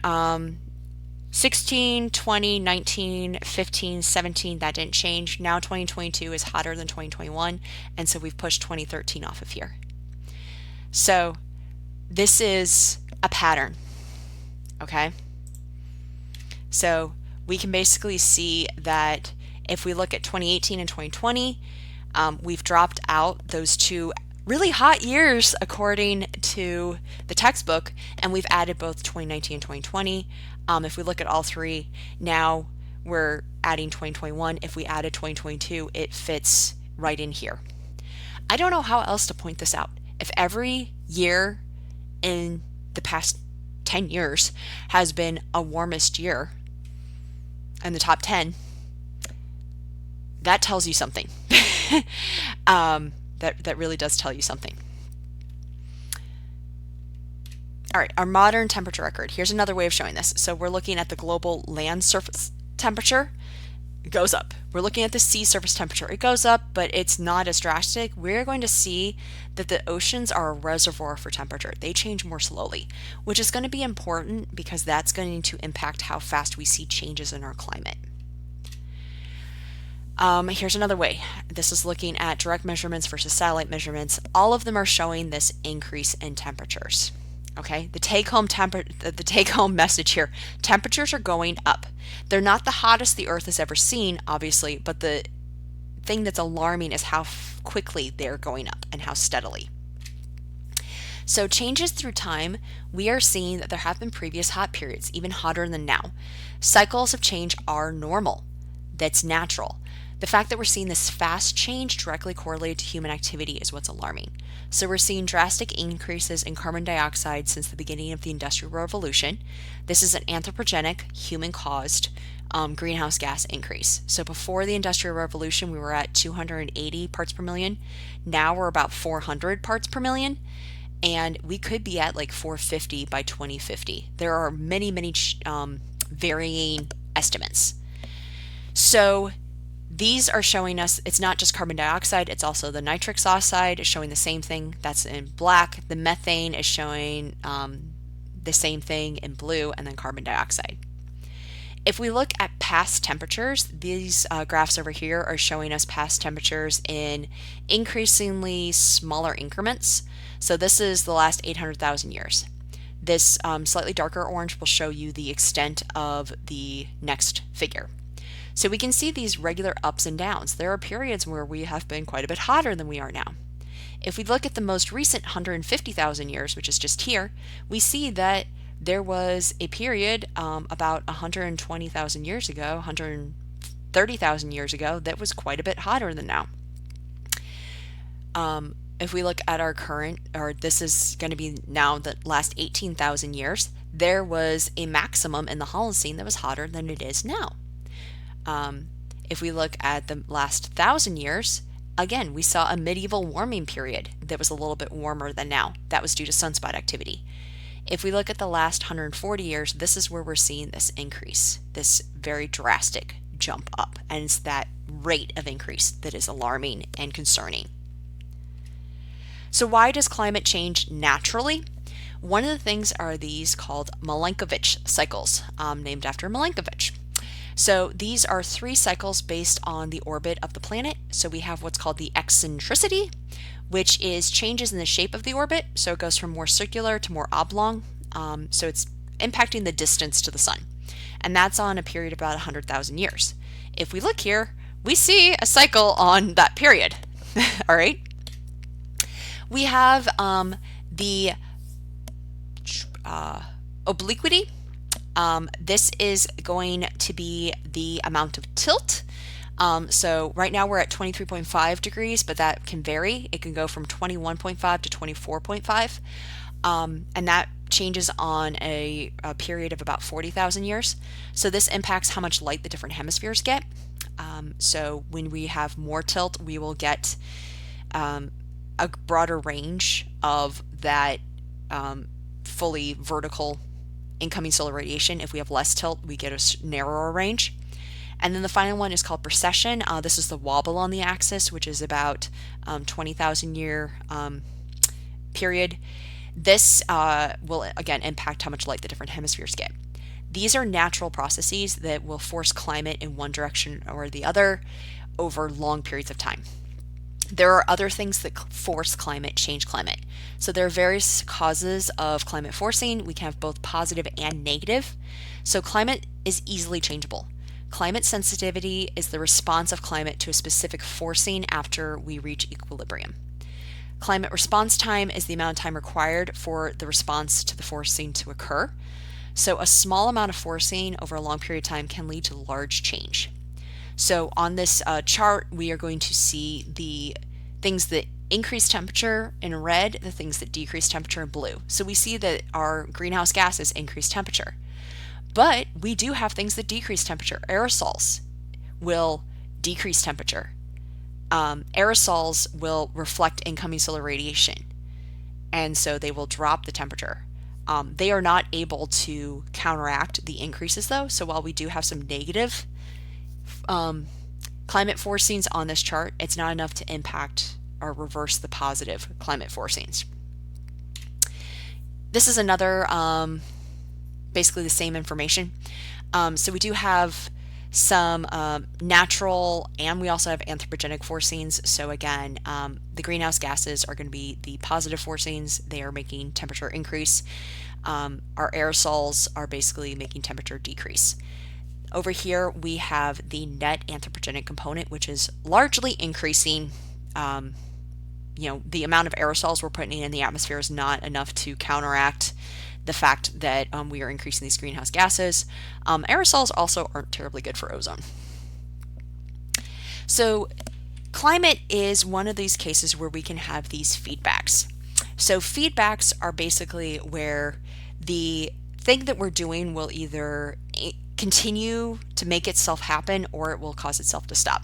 16, 20, 19, 15, 17, that didn't change. Now 2022 is hotter than 2021, and so we've pushed 2013 off of here. So this is a pattern, okay? So we can basically see that if we look at 2018 and 2020, we've dropped out those two really hot years according to the textbook, and we've added both 2019 and 2020. If we look at all three, now we're adding 2021. If we added 2022, it fits right in here. I don't know how else to point this out. If every year in the past 10 years has been a warmest year in the top 10, that tells you something. That really does tell you something. All right, our modern temperature record. Here's another way of showing this. So we're looking at the global land surface temperature. It goes up. We're looking at the sea surface temperature. It goes up, but it's not as drastic. We're going to see that the oceans are a reservoir for temperature. They change more slowly, which is going to be important because that's going to impact how fast we see changes in our climate. Here's another way. This is looking at direct measurements versus satellite measurements. All of them are showing this increase in temperatures. Okay, the take-home message here: temperatures are going up. They're not the hottest the Earth has ever seen, obviously, but the thing that's alarming is how quickly they're going up and how steadily. So changes through time, we are seeing that there have been previous hot periods, even hotter than now. Cycles of change are normal. That's natural. The fact that we're seeing this fast change directly correlated to human activity is what's alarming. So we're seeing drastic increases in carbon dioxide since the beginning of the Industrial Revolution. This is an anthropogenic, human-caused greenhouse gas increase. So before the Industrial Revolution, we were at 280 parts per million. Now we're about 400 parts per million, and we could be at like 450 by 2050. There are many, many varying estimates. So these are showing us it's not just carbon dioxide, it's also the nitrous oxide is showing the same thing. That's in black. The methane is showing the same thing in blue, and then carbon dioxide. If we look at past temperatures, these graphs over here are showing us past temperatures in increasingly smaller increments. So this is the last 800,000 years. This slightly darker orange will show you the extent of the next figure. So we can see these regular ups and downs. There are periods where we have been quite a bit hotter than we are now. If we look at the most recent 150,000 years, which is just here, we see that there was a period about 120,000 years ago, 130,000 years ago, that was quite a bit hotter than now. If we look at our current, or this is going to be now the last 18,000 years, there was a maximum in the Holocene that was hotter than it is now. If we look at the last 1,000 years, again, we saw a medieval warming period that was a little bit warmer than now. That was due to sunspot activity. If we look at the last 140 years, this is where we're seeing this increase, this very drastic jump up, and it's that rate of increase that is alarming and concerning. So why does climate change naturally? One of the things are these called Milankovitch cycles, named after Milankovitch. So these are 3 cycles based on the orbit of the planet. So we have what's called the eccentricity, which is changes in the shape of the orbit. So it goes from more circular to more oblong. So it's impacting the distance to the sun. And that's on a period of about 100,000 years. If we look here, we see a cycle on that period. All right. We have the obliquity. This is going to be the amount of tilt. So right now we're at 23.5 degrees, but that can vary. It can go from 21.5 to 24.5. And that changes on a period of about 40,000 years. So this impacts how much light the different hemispheres get. So when we have more tilt, we will get a broader range of that fully vertical incoming solar radiation. If we have less tilt, we get a narrower range. And then the final one is called precession. This is the wobble on the axis, which is about 20,000 year period. This will again impact how much light the different hemispheres get. These are natural processes that will force climate in one direction or the other over long periods of time. There are other things that force climate change climate. So there are various causes of climate forcing. We can have both positive and negative. So climate is easily changeable. Climate sensitivity is the response of climate to a specific forcing after we reach equilibrium. Climate response time is the amount of time required for the response to the forcing to occur. So a small amount of forcing over a long period of time can lead to large change. So on this chart, we are going to see the things that increase temperature in red, the things that decrease temperature in blue. So we see that our greenhouse gases increase temperature. But we do have things that decrease temperature. Aerosols will decrease temperature. Aerosols will reflect incoming solar radiation, and so they will drop the temperature. They are not able to counteract the increases though, so while we do have some negative climate forcings on this chart, it's not enough to impact or reverse the positive climate forcings. This is another basically the same information. So we do have some natural, and we also have anthropogenic forcings. So again, the greenhouse gases are going to be the positive forcings. They are making temperature increase. Our aerosols are basically making temperature decrease. Over here we have the net anthropogenic component, which is largely increasing. The amount of aerosols we're putting in the atmosphere is not enough to counteract the fact that we are increasing these greenhouse gases. Aerosols also aren't terribly good for ozone. So climate is one of these cases where we can have these feedbacks. So feedbacks are basically where the thing that we're doing will either continue to make itself happen or it will cause itself to stop.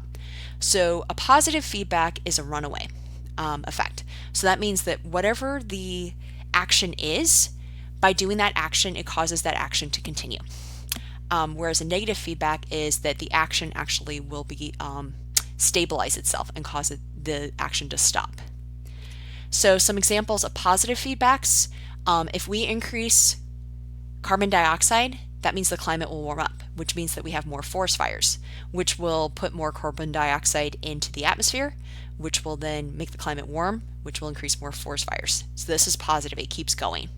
So a positive feedback is a runaway effect. So that means that whatever the action is, by doing that action, it causes that action to continue. Whereas a negative feedback is that the action actually will be stabilize itself and cause the action to stop. So some examples of positive feedbacks: if we increase carbon dioxide, that means the climate will warm up, which means that we have more forest fires, which will put more carbon dioxide into the atmosphere, which will then make the climate warm, which will increase more forest fires. So this is positive, it keeps going.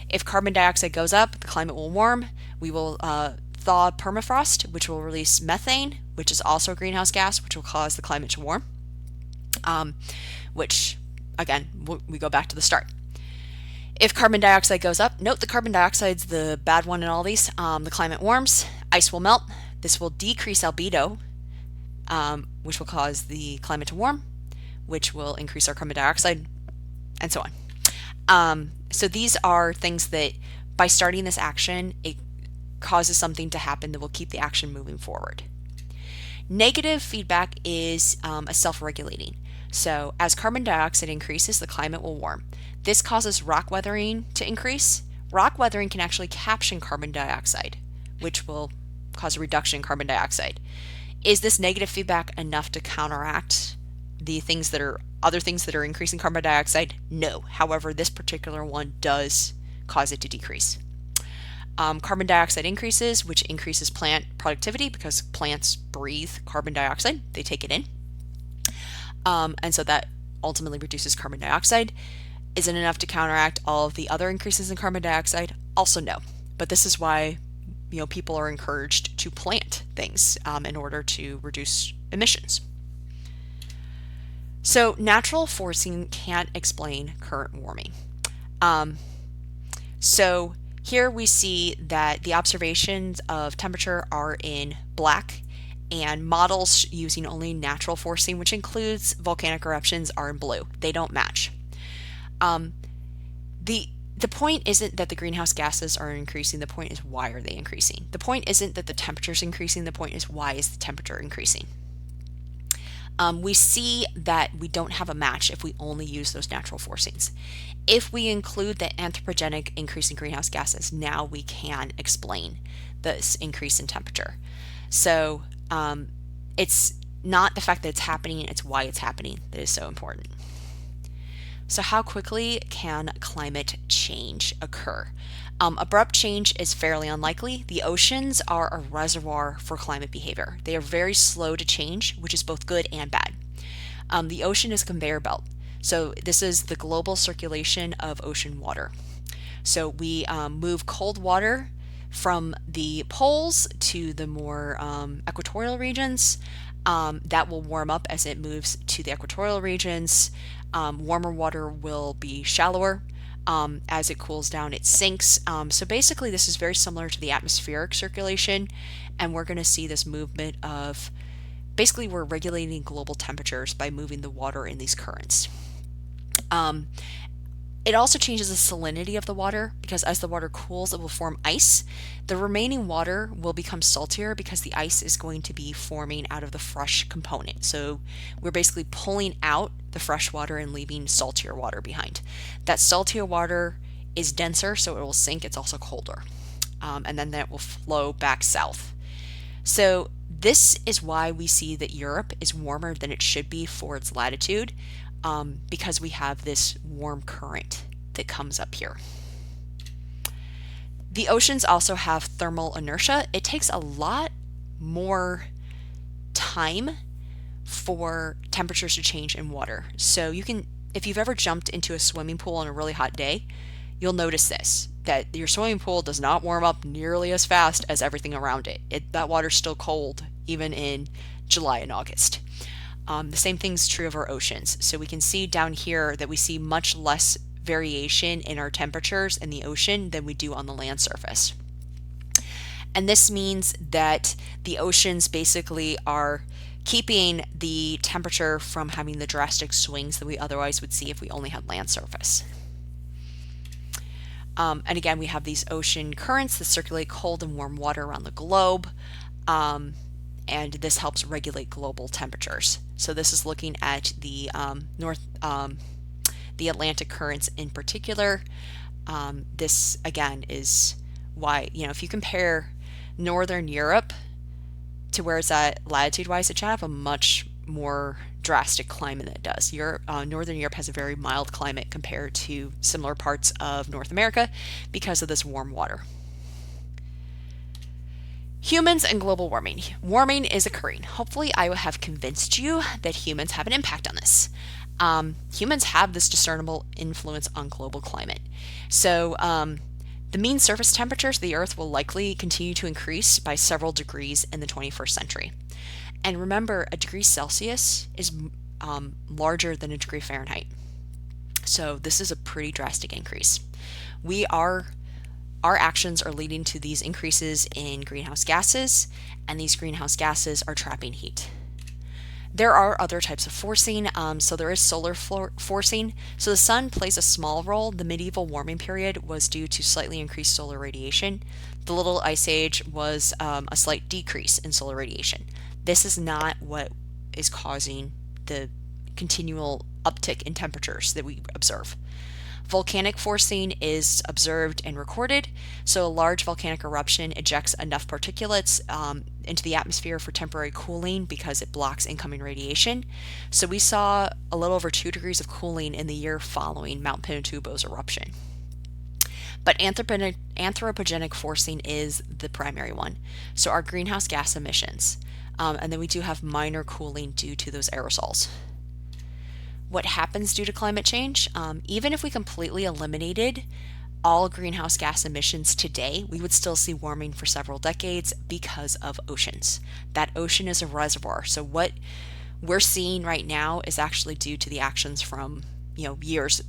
If carbon dioxide goes up, the climate will warm. We will thaw permafrost, which will release methane, which is also a greenhouse gas, which will cause the climate to warm. Which, again, we go back to the start. If carbon dioxide goes up, note the carbon dioxide's the bad one in all these. The climate warms, ice will melt. This will decrease albedo, which will cause the climate to warm, which will increase our carbon dioxide, and so on. So these are things that by starting this action, it causes something to happen that will keep the action moving forward. Negative feedback is a self-regulating. So as carbon dioxide increases, the climate will warm. This causes rock weathering to increase. Rock weathering can actually capture carbon dioxide, which will cause a reduction in carbon dioxide. Is this negative feedback enough to counteract the things that are other things that are increasing carbon dioxide? No. However, this particular one does cause it to decrease. Carbon dioxide increases, which increases plant productivity because plants breathe carbon dioxide. They take it in. And so that ultimately reduces carbon dioxide. Is it enough to counteract all of the other increases in carbon dioxide? Also no. But this is why people are encouraged to plant things in order to reduce emissions. So natural forcing can't explain current warming. So here we see that the observations of temperature are in black, and models using only natural forcing, which includes volcanic eruptions, are in blue. They don't match. The point isn't that the greenhouse gases are increasing. The point is, why are they increasing? The point isn't that the temperature is increasing. The point is, why is the temperature increasing? We see that we don't have a match if we only use those natural forcings. If we include the anthropogenic increase in greenhouse gases, now we can explain this increase in temperature. So it's not the fact that it's happening, it's why it's happening that is so important. So how quickly can climate change occur? Abrupt change is fairly unlikely. The oceans are a reservoir for climate behavior. They are very slow to change, which is both good and bad. The ocean is a conveyor belt. So this is the global circulation of ocean water. So we move cold water from the poles to the more equatorial regions. That will warm up as it moves to the equatorial regions. Warmer water will be shallower. As it cools down, it sinks. So basically, this is very similar to the atmospheric circulation, and we're going to see this movement of basically we're regulating global temperatures by moving the water in these currents. It also changes the salinity of the water because as the water cools, it will form ice. The remaining water will become saltier because the ice is going to be forming out of the fresh component. So we're basically pulling out the fresh water and leaving saltier water behind. That saltier water is denser, so it will sink. It's also colder. And then that will flow back south. So this is why we see that Europe is warmer than it should be for its latitude. Because we have this warm current that comes up here. The oceans also have thermal inertia. It takes a lot more time for temperatures to change in water. So you can, if you've ever jumped into a swimming pool on a really hot day, you'll notice this, that your swimming pool does not warm up nearly as fast as everything around it. That water's still cold even in July and August. The same thing is true of our oceans. So we can see down here that we see much less variation in our temperatures in the ocean than we do on the land surface. And this means that the oceans basically are keeping the temperature from having the drastic swings that we otherwise would see if we only had land surface. And again, we have these ocean currents that circulate cold and warm water around the globe. And this helps regulate global temperatures. So this is looking at the the Atlantic currents in particular. This again is why, if you compare Northern Europe to where it's at latitude-wise, it should have a much more drastic climate than it does. Northern Europe has a very mild climate compared to similar parts of North America because of this warm water. Humans and global warming. Warming is occurring. Hopefully I have convinced you that humans have an impact on this. Humans have this discernible influence on global climate. So the mean surface temperatures of the Earth will likely continue to increase by several degrees in the 21st century. And remember, a degree Celsius is larger than a degree Fahrenheit. So this is a pretty drastic increase. Our actions are leading to these increases in greenhouse gases, and these greenhouse gases are trapping heat. There are other types of forcing, so there is solar forcing. So the sun plays a small role. The medieval warming period was due to slightly increased solar radiation. The Little Ice Age was a slight decrease in solar radiation. This is not what is causing the continual uptick in temperatures that we observe. Volcanic forcing is observed and recorded. So a large volcanic eruption ejects enough particulates into the atmosphere for temporary cooling because it blocks incoming radiation. So we saw a little over 2 degrees of cooling in the year following Mount Pinatubo's eruption. But anthropogenic forcing is the primary one. So our greenhouse gas emissions. And then we do have minor cooling due to those aerosols. What happens due to climate change? Even if we completely eliminated all greenhouse gas emissions today, we would still see warming for several decades because of oceans. That ocean is a reservoir. So what we're seeing right now is actually due to the actions from years,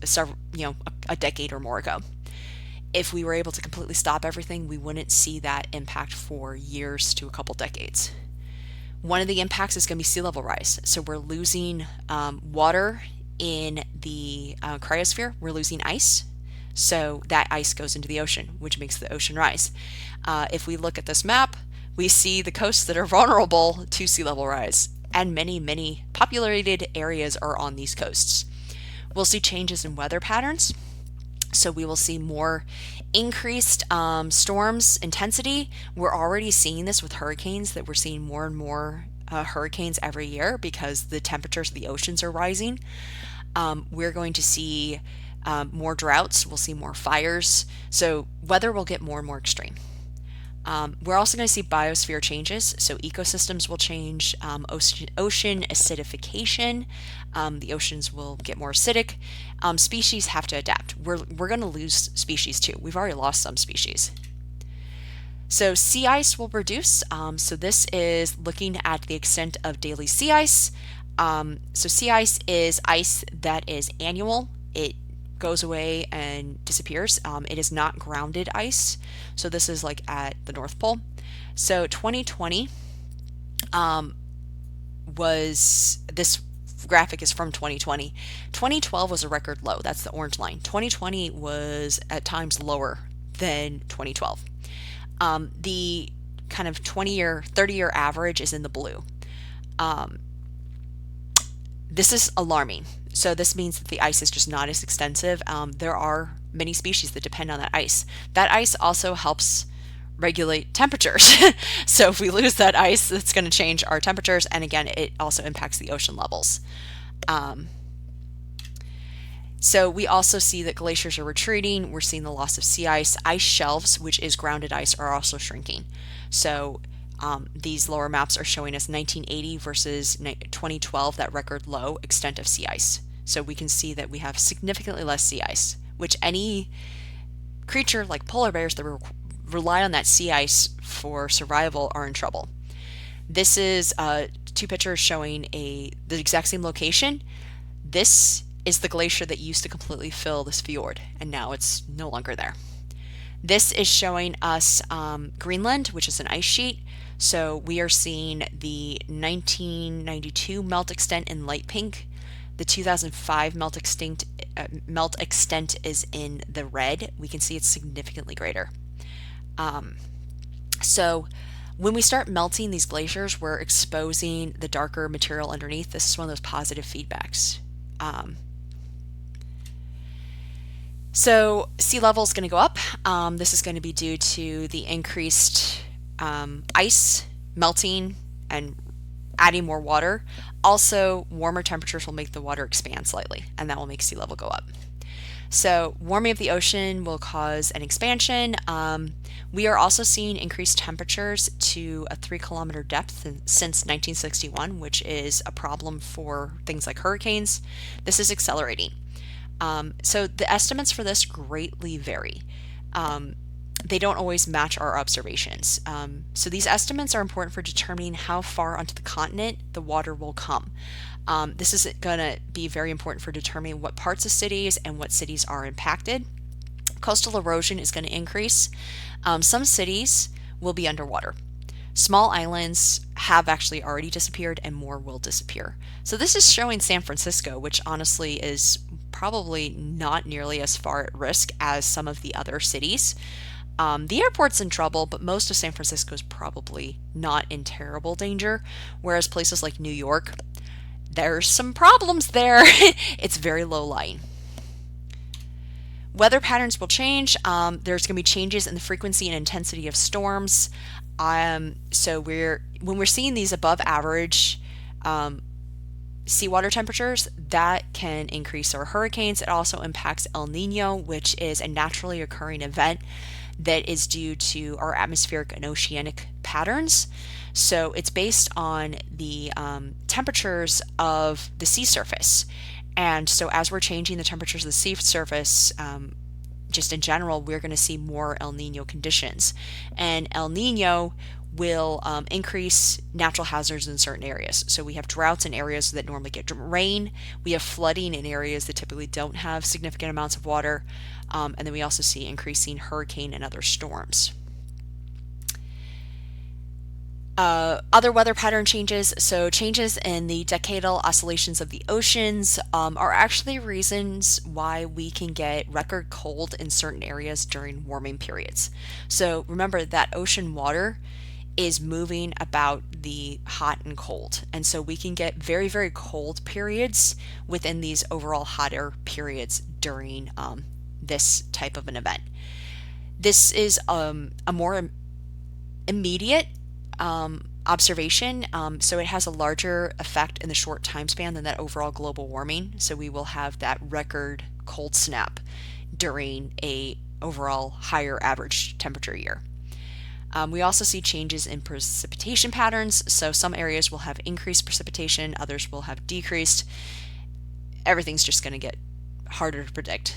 a decade or more ago. If we were able to completely stop everything, we wouldn't see that impact for years to a couple decades. One of the impacts is going to be sea level rise. So we're losing water in the cryosphere. We're losing ice. So that ice goes into the ocean, which makes the ocean rise. If we look at this map, we see the coasts that are vulnerable to sea level rise. And many, many populated areas are on these coasts. We'll see changes in weather patterns. So we will see more increased storms intensity. We're already seeing this with hurricanes, that we're seeing more and more hurricanes every year because the temperatures of the oceans are rising. We're going to see more droughts. We'll see more fires. So weather will get more and more extreme. We're also going to see biosphere changes, so ecosystems will change, ocean acidification, the oceans will get more acidic. Species have to adapt. We're going to lose species too. We've already lost some species. So sea ice will reduce. So this is looking at the extent of daily sea ice. So sea ice is ice that is annual. It goes away and disappears. It is not grounded ice. So this is like at the North Pole. So 2020 was this graphic is from 2020. 2012 was a record low. That's the orange line. 2020 was at times lower than 2012. The kind of 20-year, 30-year average is in the blue. This is alarming. So this means that the ice is just not as extensive. There are many species that depend on that ice. That ice also helps regulate temperatures. So if we lose that ice, it's going to change our temperatures. And again, it also impacts the ocean levels. So we also see that glaciers are retreating. We're seeing the loss of sea ice. Ice shelves, which is grounded ice, are also shrinking. So these lower maps are showing us 1980 versus 2012, that record low extent of sea ice. So we can see that we have significantly less sea ice, which any creature like polar bears that rely on that sea ice for survival are in trouble. This is two pictures showing the exact same location. This is the glacier that used to completely fill this fjord, and now it's no longer there. This is showing us Greenland, which is an ice sheet. So we are seeing the 1992 melt extent in light pink. The 2005 melt extent is in the red. We can see it's significantly greater. So when we start melting these glaciers, we're exposing the darker material underneath. This is one of those positive feedbacks. So sea level is going to go up. This is going to be due to the increased ice melting and adding more water. Also, warmer temperatures will make the water expand slightly, and that will make sea level go up. So warming of the ocean will cause an expansion. We are also seeing increased temperatures to a 3-kilometer depth since 1961, which is a problem for things like hurricanes. This is accelerating. So the estimates for this greatly vary. They don't always match our observations. So these estimates are important for determining how far onto the continent the water will come. This is going to be very important for determining what parts of cities and what cities are impacted. Coastal erosion is going to increase. Some cities will be underwater. Small islands have actually already disappeared, and more will disappear. So this is showing San Francisco, which honestly is probably not nearly as far at risk as some of the other cities. The airport's in trouble, but most of San Francisco is probably not in terrible danger, whereas places like New York, there's some problems there. It's very low lying. Weather patterns will change. There's going to be changes in the frequency and intensity of storms. So when we're seeing these above average seawater temperatures, that can increase our hurricanes. It also impacts El Nino, which is a naturally occurring event that is due to our atmospheric and oceanic patterns. So it's based on the temperatures of the sea surface. And so as we're changing the temperatures of the sea surface, just in general, we're going to see more El Nino conditions. And El Nino will increase natural hazards in certain areas. So we have droughts in areas that normally get rain. We have flooding in areas that typically don't have significant amounts of water. And then we also see increasing hurricane and other storms. Other weather pattern changes. So changes in the decadal oscillations of the oceans are actually reasons why we can get record cold in certain areas during warming periods. So remember that ocean water is moving about the hot and cold. And so we can get very, very cold periods within these overall hotter periods during this type of an event. This is a more immediate observation, so it has a larger effect in the short time span than that overall global warming. So we will have that record cold snap during a overall higher average temperature year. We also see changes in precipitation patterns. So some areas will have increased precipitation, others will have decreased. Everything's just going to get harder to predict.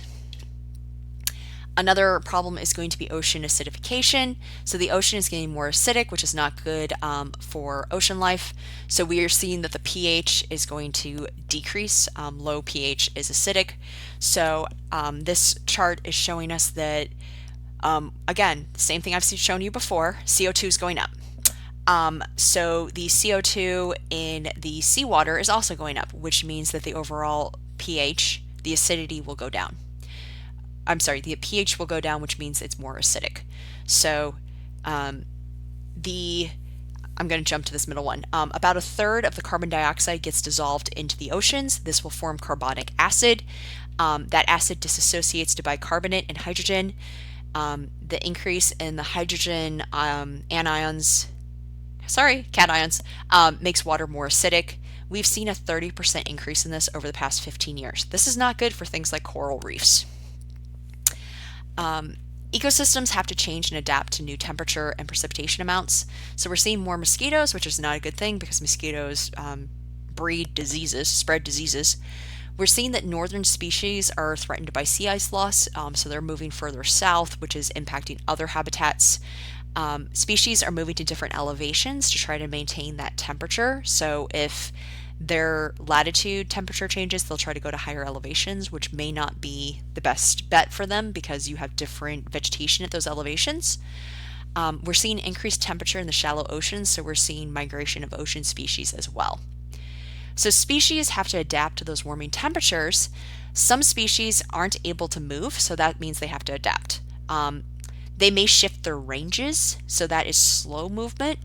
Another problem is going to be ocean acidification. So the ocean is getting more acidic, which is not good for ocean life. So we are seeing that the pH is going to decrease. Low pH is acidic. So this chart is showing us that, again, same thing I've shown you before, CO2 is going up. So the CO2 in the seawater is also going up, which means that the overall pH, the acidity will go down. I'm sorry, the pH will go down, which means it's more acidic. So I'm going to jump to this middle one. About a third of the carbon dioxide gets dissolved into the oceans. This will form carbonic acid. That acid dissociates to bicarbonate and hydrogen. The increase in the hydrogen cations, makes water more acidic. We've seen a 30% increase in this over the past 15 years. This is not good for things like coral reefs. Ecosystems have to change and adapt to new temperature and precipitation amounts. So we're seeing more mosquitoes, which is not a good thing because mosquitoes spread diseases. We're seeing that northern species are threatened by sea ice loss, so they're moving further south, which is impacting other habitats. Species are moving to different elevations to try to maintain that temperature. So if their latitude temperature changes, they'll try to go to higher elevations, which may not be the best bet for them because you have different vegetation at those elevations. We're seeing increased temperature in the shallow oceans, so we're seeing migration of ocean species as well. So species have to adapt to those warming temperatures. Some species aren't able to move, so that means they have to adapt. They may shift their ranges, so that is slow movement.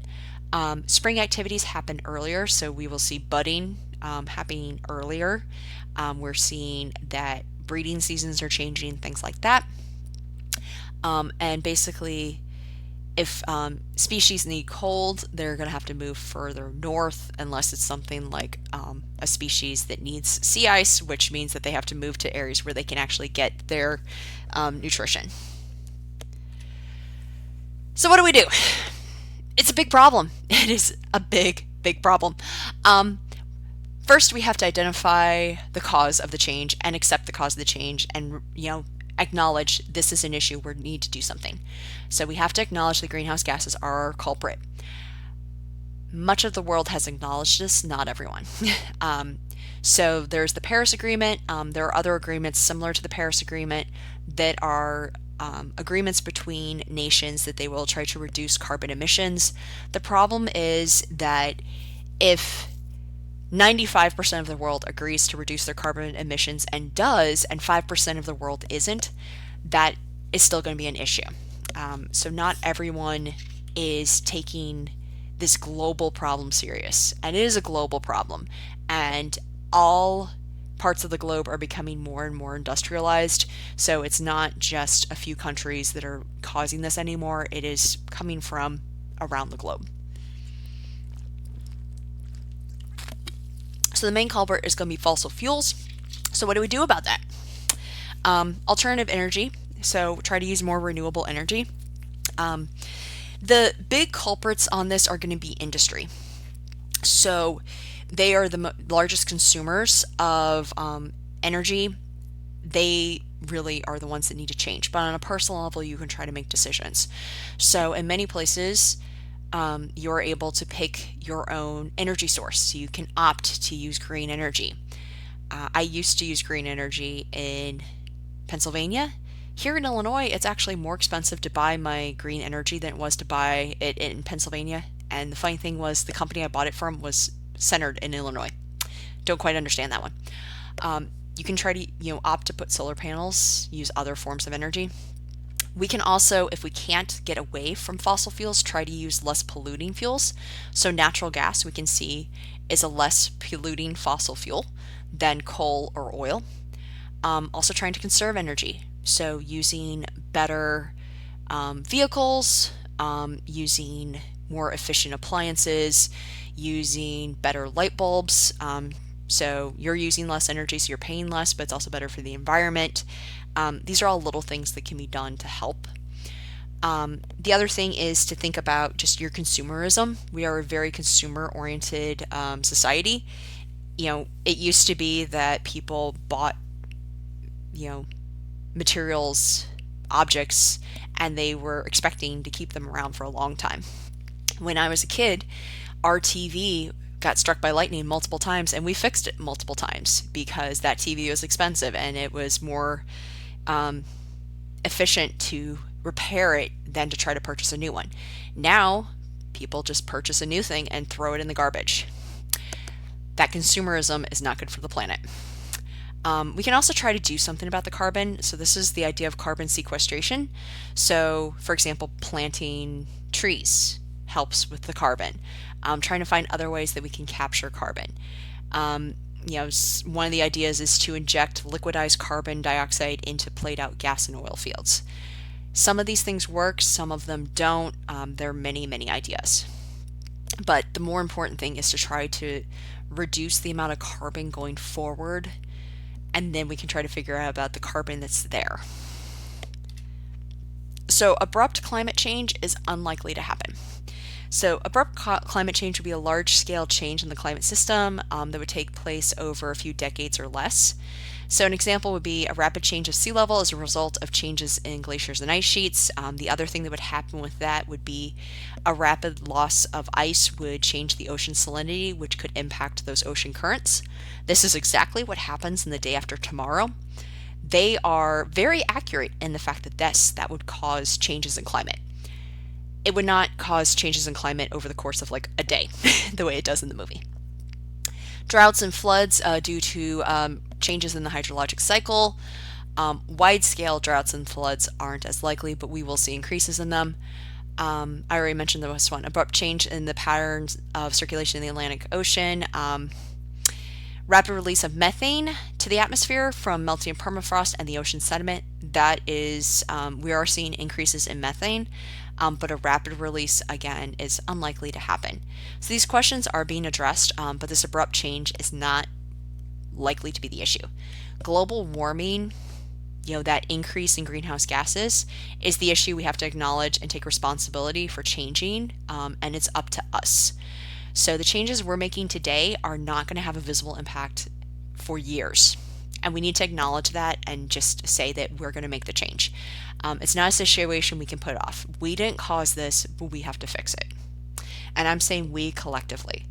Spring activities happen earlier, so we will see budding happening earlier. We're seeing that breeding seasons are changing, things like that. And basically, if species need cold, they're going to have to move further north unless it's something like a species that needs sea ice, which means that they have to move to areas where they can actually get their nutrition. So what do we do? It's a big problem. It is a big, big problem. First, we have to identify the cause of the change and accept the cause of the change and, acknowledge this is an issue. We need to do something. So we have to acknowledge the greenhouse gases are our culprit. Much of the world has acknowledged this, not everyone. So there's the Paris Agreement. There are other agreements similar to the Paris Agreement that are agreements between nations that they will try to reduce carbon emissions. The problem is that if 95% of the world agrees to reduce their carbon emissions and does, and 5% of the world isn't, that is still going to be an issue. So not everyone is taking this global problem serious, and it is a global problem, and all parts of the globe are becoming more and more industrialized. So it's not just a few countries that are causing this anymore. It is coming from around the globe. So the main culprit is going to be fossil fuels. So what do we do about that? Alternative energy. So try to use more renewable energy. The big culprits on this are going to be industry. So they are the largest consumers of energy. They really are the ones that need to change. But on a personal level, you can try to make decisions. So in many places, you're able to pick your own energy source. So you can opt to use green energy. I used to use green energy in Pennsylvania. Here in Illinois, it's actually more expensive to buy my green energy than it was to buy it in Pennsylvania. And the funny thing was the company I bought it from was centered in Illinois. Don't quite understand that one. You can try to opt to put solar panels, use other forms of energy. We can also, if we can't get away from fossil fuels, try to use less polluting fuels. So natural gas, we can see, is a less polluting fossil fuel than coal or oil. Also trying to conserve energy. So using better vehicles, using more efficient appliances, using better light bulbs. So you're using less energy, so you're paying less, but it's also better for the environment. These are all little things that can be done to help. The other thing is to think about just your consumerism. We are a very consumer-oriented society. It used to be that people bought, you know, materials, objects, and they were expecting to keep them around for a long time. When I was a kid, our TV got struck by lightning multiple times, and we fixed it multiple times because that TV was expensive and it was more efficient to repair it than to try to purchase a new one. Now, people just purchase a new thing and throw it in the garbage. That consumerism is not good for the planet. We can also try to do something about the carbon. So this is the idea of carbon sequestration. So, for example, planting trees helps with the carbon. Trying to find other ways that we can capture carbon. One of the ideas is to inject liquidized carbon dioxide into played out gas and oil fields. Some of these things work, some of them don't. There are many, many ideas. But the more important thing is to try to reduce the amount of carbon going forward, and then we can try to figure out about the carbon that's there. So abrupt climate change is unlikely to happen. So abrupt climate change would be a large-scale change in the climate system that would take place over a few decades or less. So an example would be a rapid change of sea level as a result of changes in glaciers and ice sheets. The other thing that would happen with that would be a rapid loss of ice would change the ocean salinity, which could impact those ocean currents. This is exactly what happens in the day after tomorrow. They are very accurate in the fact that that would cause changes in climate. It would not cause changes in climate over the course of like a day, the way it does in the movie. Droughts and floods due to changes in the hydrologic cycle. Wide-scale droughts and floods aren't as likely, but we will see increases in them. I already mentioned the most one. Abrupt change in the patterns of circulation in the Atlantic Ocean. Rapid release of methane to the atmosphere from melting permafrost and the ocean sediment. That is, we are seeing increases in methane, but a rapid release, again, is unlikely to happen. So these questions are being addressed, but this abrupt change is not likely to be the issue. Global warming, that increase in greenhouse gases is the issue we have to acknowledge and take responsibility for changing, and it's up to us. So the changes we're making today are not going to have a visible impact for years. And we need to acknowledge that and just say that we're going to make the change. It's not a situation we can put off. We didn't cause this, but we have to fix it. And I'm saying we collectively.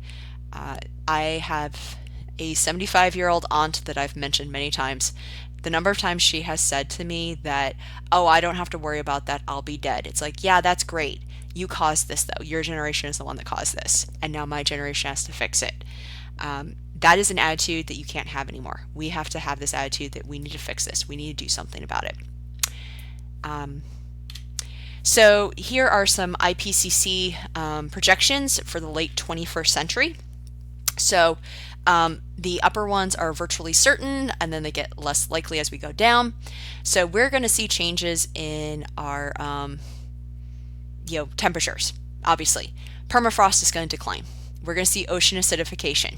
I have a 75-year-old aunt that I've mentioned many times. The number of times she has said to me that, oh, I don't have to worry about that, I'll be dead. It's like, yeah, that's great. You caused this, though. Your generation is the one that caused this. And now my generation has to fix it. That is an attitude that you can't have anymore. We have to have this attitude that we need to fix this. We need to do something about it. So here are some IPCC projections for the late 21st century. So the upper ones are virtually certain, and then they get less likely as we go down. So we're going to see changes in our temperatures, obviously. Permafrost is going to decline. We're going to see ocean acidification.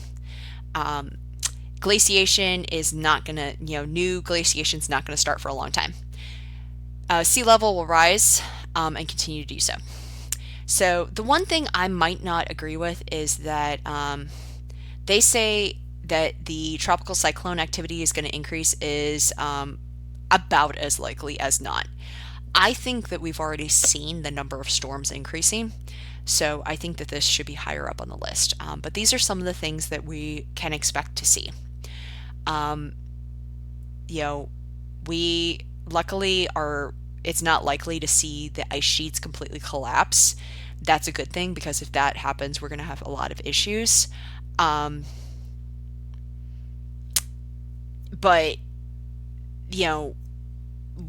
Glaciation is not going to, new glaciation is not going to start for a long time. Sea level will rise and continue to do so. So the one thing I might not agree with is that they say that the tropical cyclone activity is going to increase is about as likely as not. I think that we've already seen the number of storms increasing, so I think that this should be higher up on the list. But these are some of the things that we can expect to see. We luckily it's not likely to see the ice sheets completely collapse. That's a good thing, because if that happens, we're going to have a lot of issues. But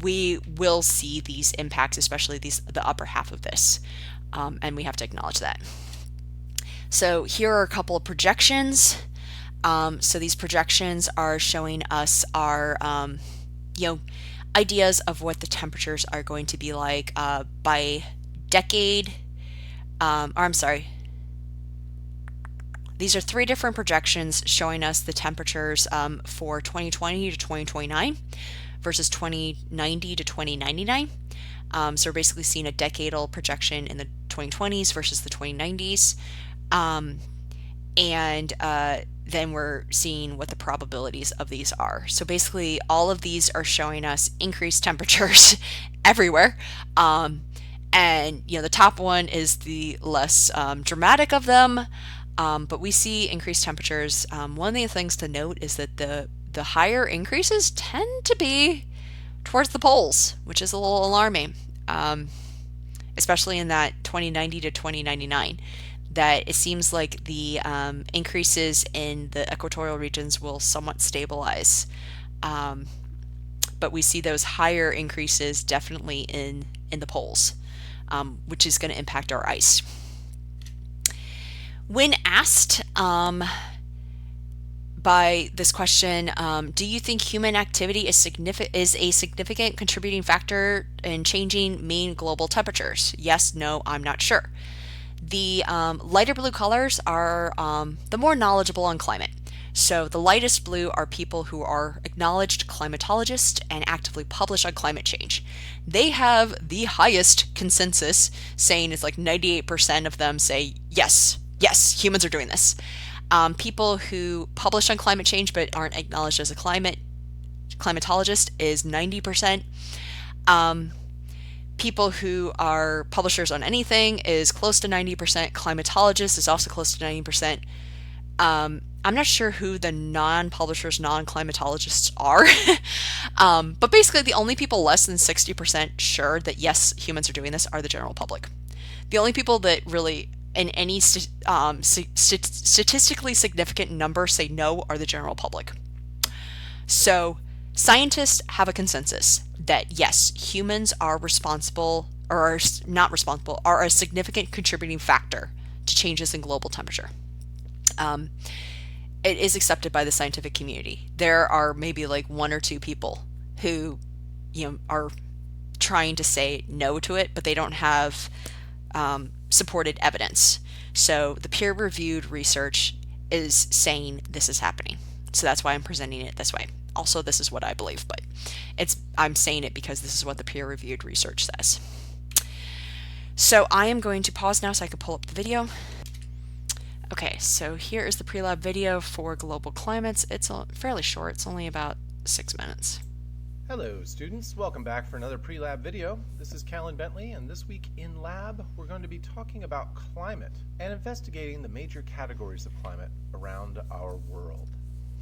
we will see these impacts, especially the upper half of this, and we have to acknowledge that. So here are a couple of projections. So these projections are showing us our ideas of what the temperatures are going to be like by decade. These are three different projections showing us the temperatures for 2020 to 2029. versus 2090 to 2099. So we're basically seeing a decadal projection in the 2020s versus the 2090s. And then we're seeing what the probabilities of these are. So basically, all of these are showing us increased temperatures everywhere. And the top one is the less dramatic of them, but we see increased temperatures. One of the things to note is that the higher increases tend to be towards the poles, which is a little alarming, especially in that 2090 to 2099. That it seems like the increases in the equatorial regions will somewhat stabilize. But we see those higher increases definitely in the poles, which is going to impact our ice. When asked by this question, do you think human activity is a significant contributing factor in changing mean global temperatures? Yes, no, I'm not sure. The lighter blue colors are the more knowledgeable on climate. So the lightest blue are people who are acknowledged climatologists and actively publish on climate change. They have the highest consensus, saying it's like 98% of them say, yes, humans are doing this. People who publish on climate change but aren't acknowledged as a climatologist is 90%. People who are publishers on anything is close to 90%. Climatologists is also close to 90%. I'm not sure who the non-publishers, non-climatologists are. But basically the only people less than 60% sure that yes, humans are doing this are the general public. The only people that really in any statistically significant number say no are the general public. So scientists have a consensus that yes, humans are responsible or are not responsible, are a significant contributing factor to changes in global temperature. It is accepted by the scientific community. There are maybe like one or two people who, are trying to say no to it, but they don't have supported evidence. So the peer-reviewed research is saying this is happening. So that's why I'm presenting it this way. Also, this is what I believe, but I'm saying it because this is what the peer-reviewed research says. So I am going to pause now so I can pull up the video. Okay, so here is the pre-lab video for global climates. It's fairly short. It's only about 6 minutes. Hello students, welcome back for another pre-lab video. This is Callan Bentley, and this week in lab we're going to be talking about climate and investigating the major categories of climate around our world.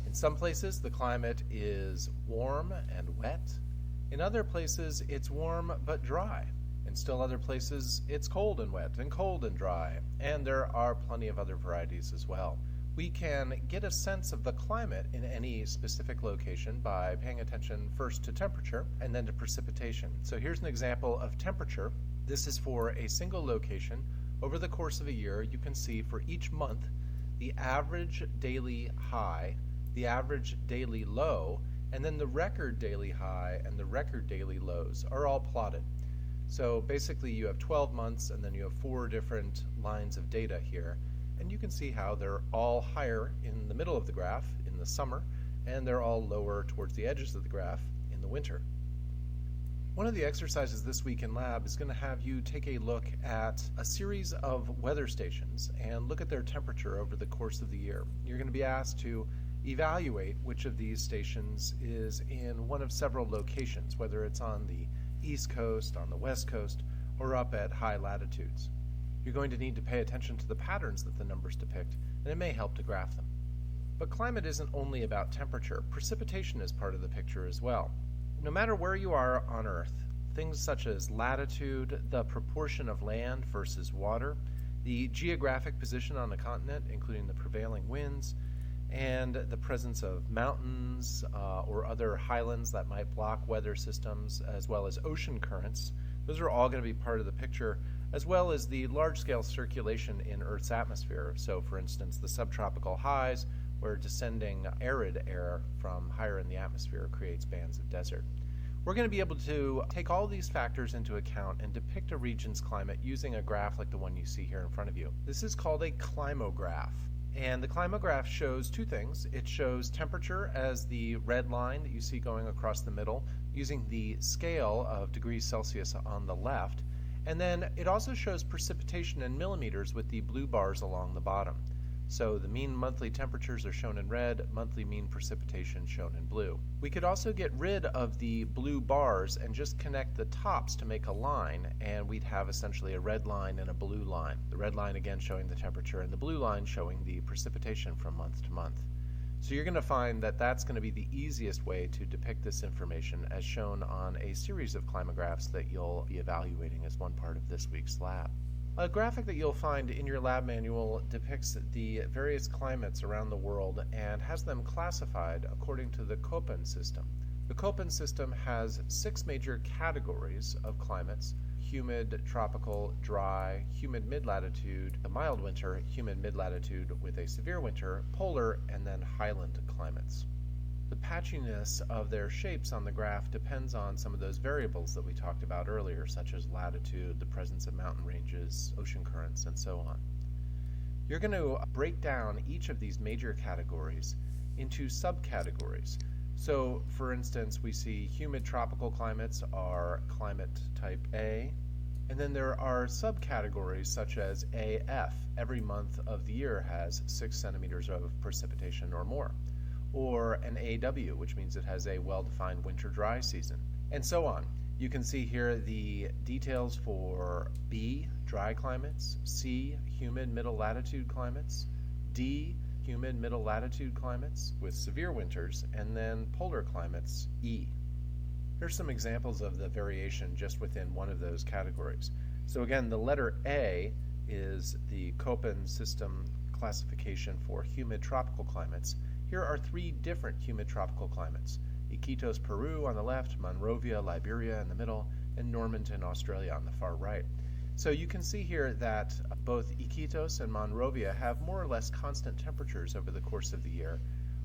In some places the climate is warm and wet. In other places it's warm but dry. In still other places it's cold and wet and cold and dry. And there are plenty of other varieties as well. We can get a sense of the climate in any specific location by paying attention first to temperature and then to precipitation. So here's an example of temperature. This is for a single location. Over the course of a year, you can see for each month the average daily high, the average daily low, and then the record daily high and the record daily lows are all plotted. So basically you have 12 months and then you have 4 different lines of data here. And you can see how they're all higher in the middle of the graph in the summer, and they're all lower towards the edges of the graph in the winter. One of the exercises this week in lab is going to have you take a look at a series of weather stations and look at their temperature over the course of the year. You're going to be asked to evaluate which of these stations is in one of several locations, whether it's on the East Coast, on the West Coast, or up at high latitudes. You're going to need to pay attention to the patterns that the numbers depict, and it may help to graph them. But climate isn't only about temperature. Precipitation is part of the picture as well. No matter where you are on Earth, things such as latitude, the proportion of land versus water, the geographic position on a continent, including the prevailing winds, and the presence of mountains or other highlands that might block weather systems, as well as ocean currents, those are all going to be part of the picture, as well as the large-scale circulation in Earth's atmosphere. So for instance, the subtropical highs, where descending arid air from higher in the atmosphere creates bands of desert. We're going to be able to take all these factors into account and depict a region's climate using a graph like the one you see here in front of you. This is called a climograph. And the climograph shows two things. It shows temperature as the red line that you see going across the middle, using the scale of degrees Celsius on the left. And then it also shows precipitation in millimeters with the blue bars along the bottom. So the mean monthly temperatures are shown in red, monthly mean precipitation shown in blue. We could also get rid of the blue bars and just connect the tops to make a line, and we'd have essentially a red line and a blue line. The red line again showing the temperature and the blue line showing the precipitation from month to month. So you're going to find that that's going to be the easiest way to depict this information as shown on a series of climographs that you'll be evaluating as one part of this week's lab. A graphic that you'll find in your lab manual depicts the various climates around the world and has them classified according to the Köppen system. The Köppen system has 6 major categories of climates: humid, tropical, dry, humid mid-latitude, a mild winter, humid mid-latitude with a severe winter, polar, and then highland climates. The patchiness of their shapes on the graph depends on some of those variables that we talked about earlier, such as latitude, the presence of mountain ranges, ocean currents, and so on. You're going to break down each of these major categories into subcategories. So, for instance, we see humid tropical climates are climate type A, and then there are subcategories such as AF. Every month of the year has 6 centimeters of precipitation or more. Or an AW, which means it has a well-defined winter dry season, and so on. You can see here the details for B, dry climates, C, humid middle latitude climates, D, humid middle latitude climates with severe winters, and then polar climates, E. Here's some examples of the variation just within one of those categories. So again, the letter A is the Köppen system classification for humid tropical climates. Here are 3 different humid tropical climates: Iquitos, Peru on the left, Monrovia, Liberia in the middle, and Normanton, Australia on the far right. So you can see here that both Iquitos and Monrovia have more or less constant temperatures over the course of the year,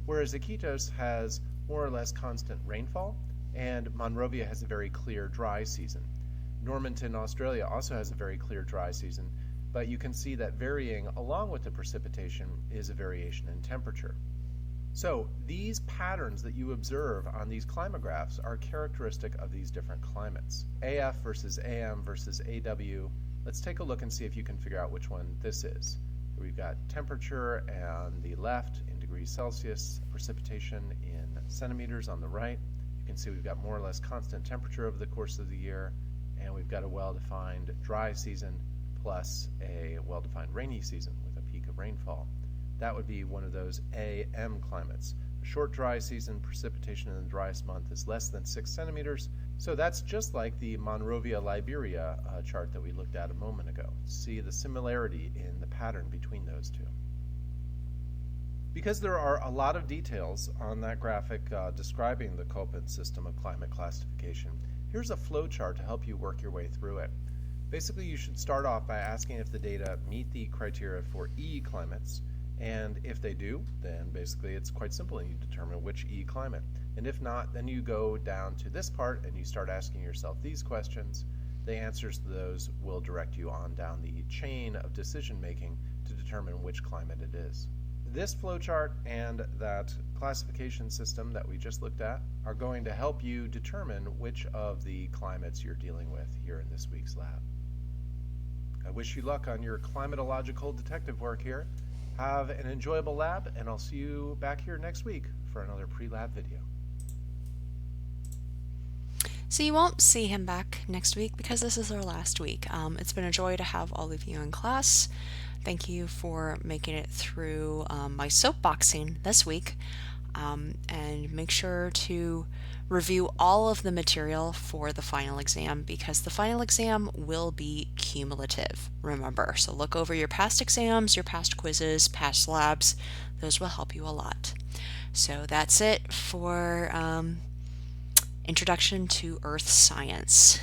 whereas Iquitos has more or less constant rainfall, and Monrovia has a very clear dry season. Normanton, Australia also has a very clear dry season, but you can see that varying along with the precipitation is a variation in temperature. So these patterns that you observe on these climographs are characteristic of these different climates. AF versus AM versus AW. Let's take a look and see if you can figure out which one this is. We've got temperature on the left in degrees Celsius, precipitation in centimeters on the right. You can see we've got more or less constant temperature over the course of the year, and we've got a well-defined dry season plus a well-defined rainy season with a peak of rainfall. That would be one of those AM climates. A short dry season, precipitation in the driest month is less than 6 centimeters. So that's just like the Monrovia, Liberia chart that we looked at a moment ago. See the similarity in the pattern between those two. Because there are a lot of details on that graphic describing the Köppen system of climate classification, here's a flow chart to help you work your way through it. Basically, you should start off by asking if the data meet the criteria for E climates. And if they do, then basically it's quite simple and you determine which E climate. And if not, then you go down to this part and you start asking yourself these questions. The answers to those will direct you on down the chain of decision making to determine which climate it is. This flowchart and that classification system that we just looked at are going to help you determine which of the climates you're dealing with here in this week's lab. I wish you luck on your climatological detective work here. Have an enjoyable lab, and I'll see you back here next week for another pre-lab video. So you won't see him back next week because this is our last week. It's been a joy to have all of you in class. Thank you for making it through my soapboxing this week. And make sure to review all of the material for the final exam because the final exam will be cumulative, remember. So look over your past exams, your past quizzes, past labs. Those will help you a lot. So that's it for Introduction to Earth Science.